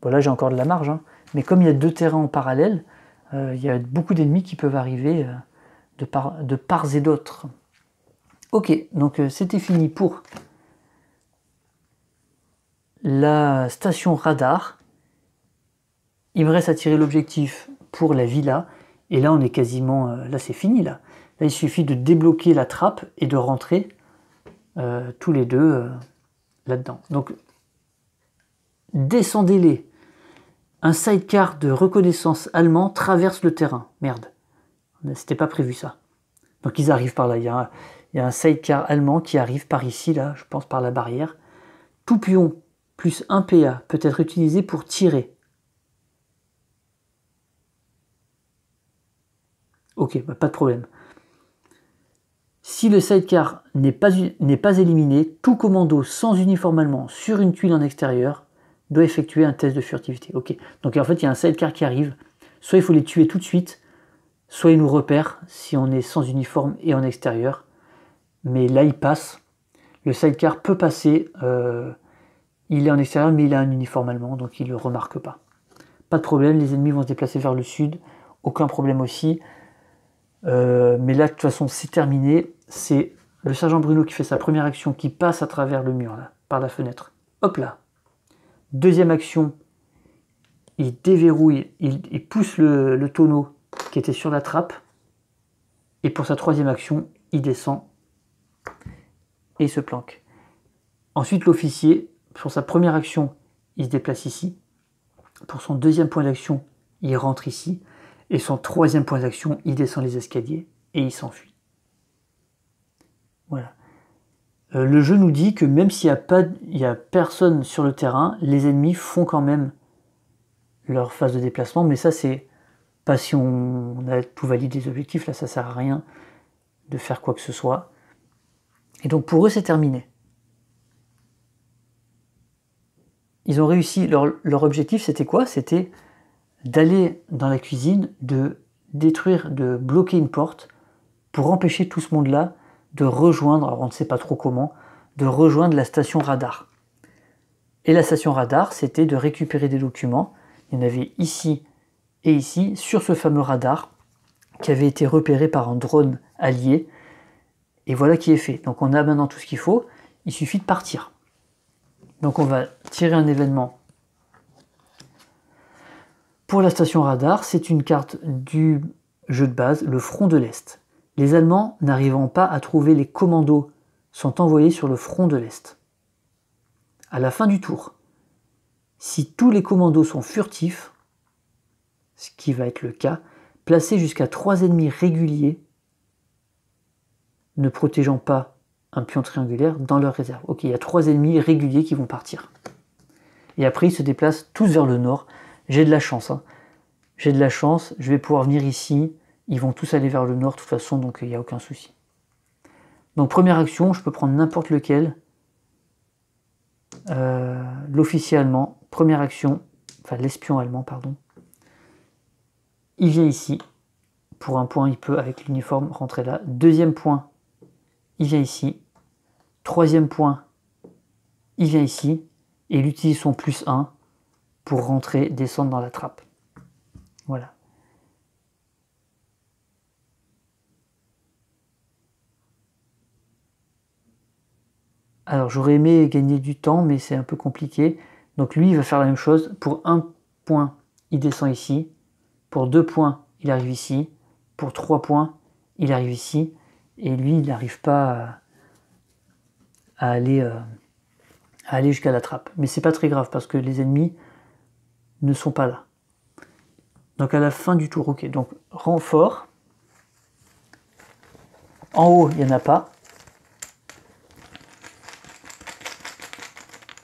Bon, là, j'ai encore de la marge, mais comme il y a 2 terrains en parallèle, il y a beaucoup d'ennemis qui peuvent arriver de part et d'autre. Ok, donc c'était fini pour la station radar. Il me reste à tirer l'objectif pour la villa. Et là, on est quasiment... là, c'est fini, là. Là, il suffit de débloquer la trappe et de rentrer tous les deux là-dedans. Donc, descendez-les. Un sidecar de reconnaissance allemand traverse le terrain. Merde. C'était pas prévu, ça. Donc, ils arrivent par là. Il y a un sidecar allemand qui arrive par ici, là, je pense par la barrière. Tout pion plus 1 PA peut être utilisé pour tirer. Ok, pas de problème. Si le sidecar n'est pas éliminé, tout commando sans uniforme allemand sur une tuile en extérieur doit effectuer un test de furtivité. Ok, donc en fait il y a un sidecar qui arrive, soit il faut les tuer tout de suite, soit ils nous repèrent si on est sans uniforme et en extérieur. Mais là il passe, le sidecar peut passer, il est en extérieur mais il a un uniforme allemand, donc il ne le remarque pas. Pas de problème, les ennemis vont se déplacer vers le sud, aucun problème aussi. Mais là, de toute façon, c'est terminé. C'est le sergent Bruno qui fait sa première action, qui passe à travers le mur, là, par la fenêtre. Hop là. Deuxième action, il déverrouille, il pousse le tonneau qui était sur la trappe. Et pour sa troisième action, il descend et il se planque. Ensuite, l'officier, pour sa première action, il se déplace ici. Pour son deuxième point d'action, il rentre ici. Et son troisième point d'action, il descend les escaliers et il s'enfuit. Voilà. Le jeu nous dit que même s'il n'y a personne sur le terrain, les ennemis font quand même leur phase de déplacement. Mais ça, c'est pas si on a tout validé les objectifs. Là, ça sert à rien de faire quoi que ce soit. Et donc pour eux, c'est terminé. Ils ont réussi. Leur objectif, c'était quoi? C'était d'aller dans la cuisine, de détruire, de bloquer une porte pour empêcher tout ce monde-là de rejoindre, alors on ne sait pas trop comment, de rejoindre la station radar. Et la station radar, c'était de récupérer des documents. Il y en avait ici et ici, sur ce fameux radar, qui avait été repéré par un drone allié. Et voilà qui est fait. Donc on a maintenant tout ce qu'il faut, il suffit de partir. Donc on va tirer un événement pour la station radar. C'est une carte du jeu de base, le front de l'Est. Les Allemands, n'arrivant pas à trouver les commandos, sont envoyés sur le front de l'Est. À la fin du tour, si tous les commandos sont furtifs, ce qui va être le cas, placez jusqu'à 3 ennemis réguliers ne protégeant pas un pion triangulaire dans leur réserve. Ok, il y a 3 ennemis réguliers qui vont partir. Et après, ils se déplacent tous vers le nord. J'ai de la chance. Hein. J'ai de la chance, je vais pouvoir venir ici. Ils vont tous aller vers le nord de toute façon, donc il n'y a aucun souci. Donc première action, je peux prendre n'importe lequel. L'officier allemand, première action, enfin l'espion allemand, pardon. Il vient ici. Pour un point, il peut, avec l'uniforme, rentrer là. Deuxième point, il vient ici. Troisième point, il vient ici. Et il utilise son +1 pour rentrer, descendre dans la trappe. Voilà. Alors j'aurais aimé gagner du temps, mais c'est un peu compliqué. Donc lui, il va faire la même chose. Pour 1 point, il descend ici. Pour 2 points, il arrive ici. Pour 3 points, il arrive ici. Et lui, il n'arrive pas à aller jusqu'à la trappe. Mais c'est pas très grave parce que les ennemis ne sont pas là. Donc à la fin du tour, ok. Donc renfort. En haut, il n'y en a pas.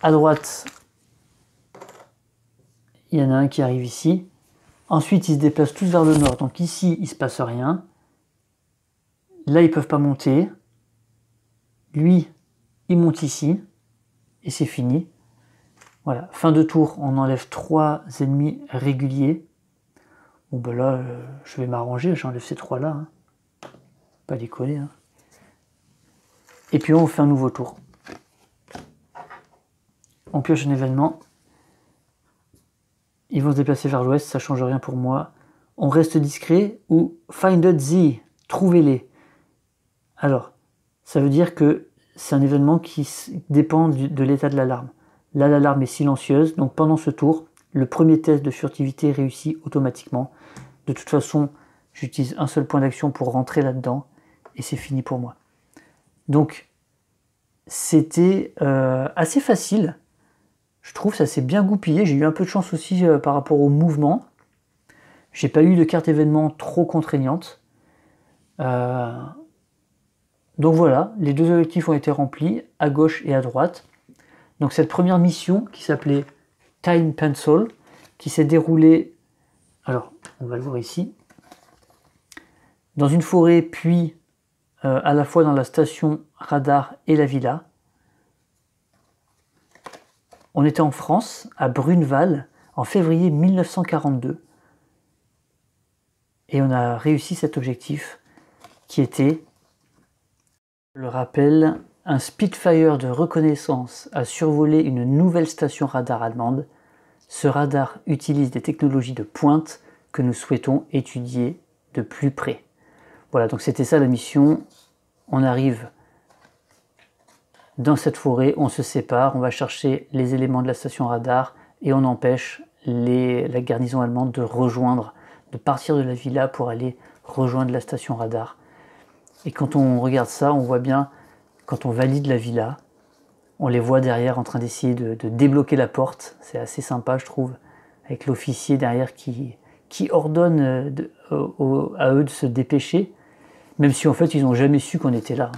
À droite, il y en a un qui arrive ici. Ensuite, ils se déplacent tous vers le nord. Donc ici, il ne se passe rien. Là, ils ne peuvent pas monter. Lui, il monte ici. Et c'est fini. Voilà. Fin de tour, on enlève 3 ennemis réguliers. Bon, ben là, je vais m'arranger. J'enlève ces 3-là. Hein. Pas déconner. Hein. Et puis, on fait un nouveau tour. On pioche un événement. Ils vont se déplacer vers l'ouest, ça ne change rien pour moi. On reste discret ou find the, trouvez-les. Alors, ça veut dire que c'est un événement qui dépend de l'état de l'alarme. Là, l'alarme est silencieuse, donc pendant ce tour, le premier test de furtivité réussit automatiquement. De toute façon, j'utilise un seul point d'action pour rentrer là-dedans, et c'est fini pour moi. Donc, c'était assez facile. Je trouve ça s'est bien goupillé. J'ai eu un peu de chance aussi par rapport au mouvement. J'ai pas eu de carte événement trop contraignante. Donc voilà, les 2 objectifs ont été remplis, à gauche et à droite. Donc cette première mission qui s'appelait Time Pencil, qui s'est déroulée, alors on va le voir ici, dans une forêt, puis à la fois dans la station radar et la villa. On était en France, à Bruneval, en février 1942. Et on a réussi cet objectif qui était, je le rappelle, un Spitfire de reconnaissance a survolé une nouvelle station radar allemande. Ce radar utilise des technologies de pointe que nous souhaitons étudier de plus près. Voilà, donc c'était ça la mission. On arrive dans cette forêt, on se sépare, on va chercher les éléments de la station radar et on empêche la garnison allemande de partir de la villa pour aller rejoindre la station radar. Et quand on regarde ça, on voit bien, quand on valide la villa, on les voit derrière en train d'essayer de débloquer la porte. C'est assez sympa, je trouve, avec l'officier derrière qui ordonne à eux de se dépêcher, même si en fait ils n'ont jamais su qu'on était là.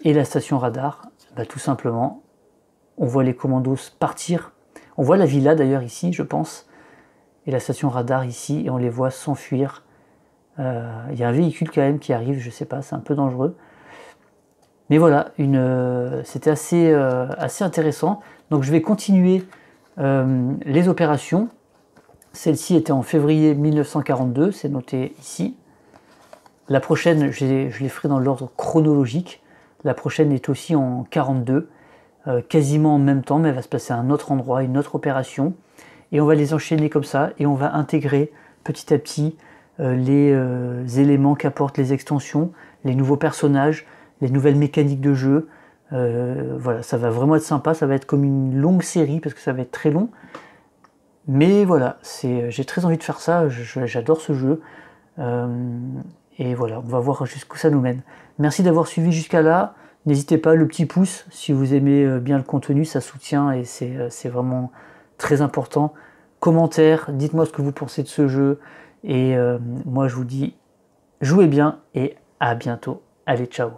Et la station radar, bah, tout simplement, on voit les commandos partir. On voit la villa d'ailleurs ici, je pense, et la station radar ici, et on les voit s'enfuir. Il y a un véhicule quand même qui arrive, je sais pas, c'est un peu dangereux. Mais voilà, c'était assez intéressant. Donc je vais continuer les opérations. Celle-ci était en février 1942, c'est noté ici. La prochaine, je les ferai dans l'ordre chronologique. La prochaine est aussi en 42, quasiment en même temps, mais elle va se passer à un autre endroit, une autre opération. Et on va les enchaîner comme ça, et on va intégrer petit à petit les éléments qu'apportent les extensions, les nouveaux personnages, les nouvelles mécaniques de jeu. Voilà, ça va vraiment être sympa, ça va être comme une longue série, parce que ça va être très long. Mais voilà, j'ai très envie de faire ça, j'adore ce jeu. Et voilà, on va voir jusqu'où ça nous mène. Merci d'avoir suivi jusqu'à là. N'hésitez pas, le petit pouce, si vous aimez bien le contenu, ça soutient et c'est vraiment très important. Commentaires, dites-moi ce que vous pensez de ce jeu. Et moi, je vous dis, jouez bien et à bientôt. Allez, ciao.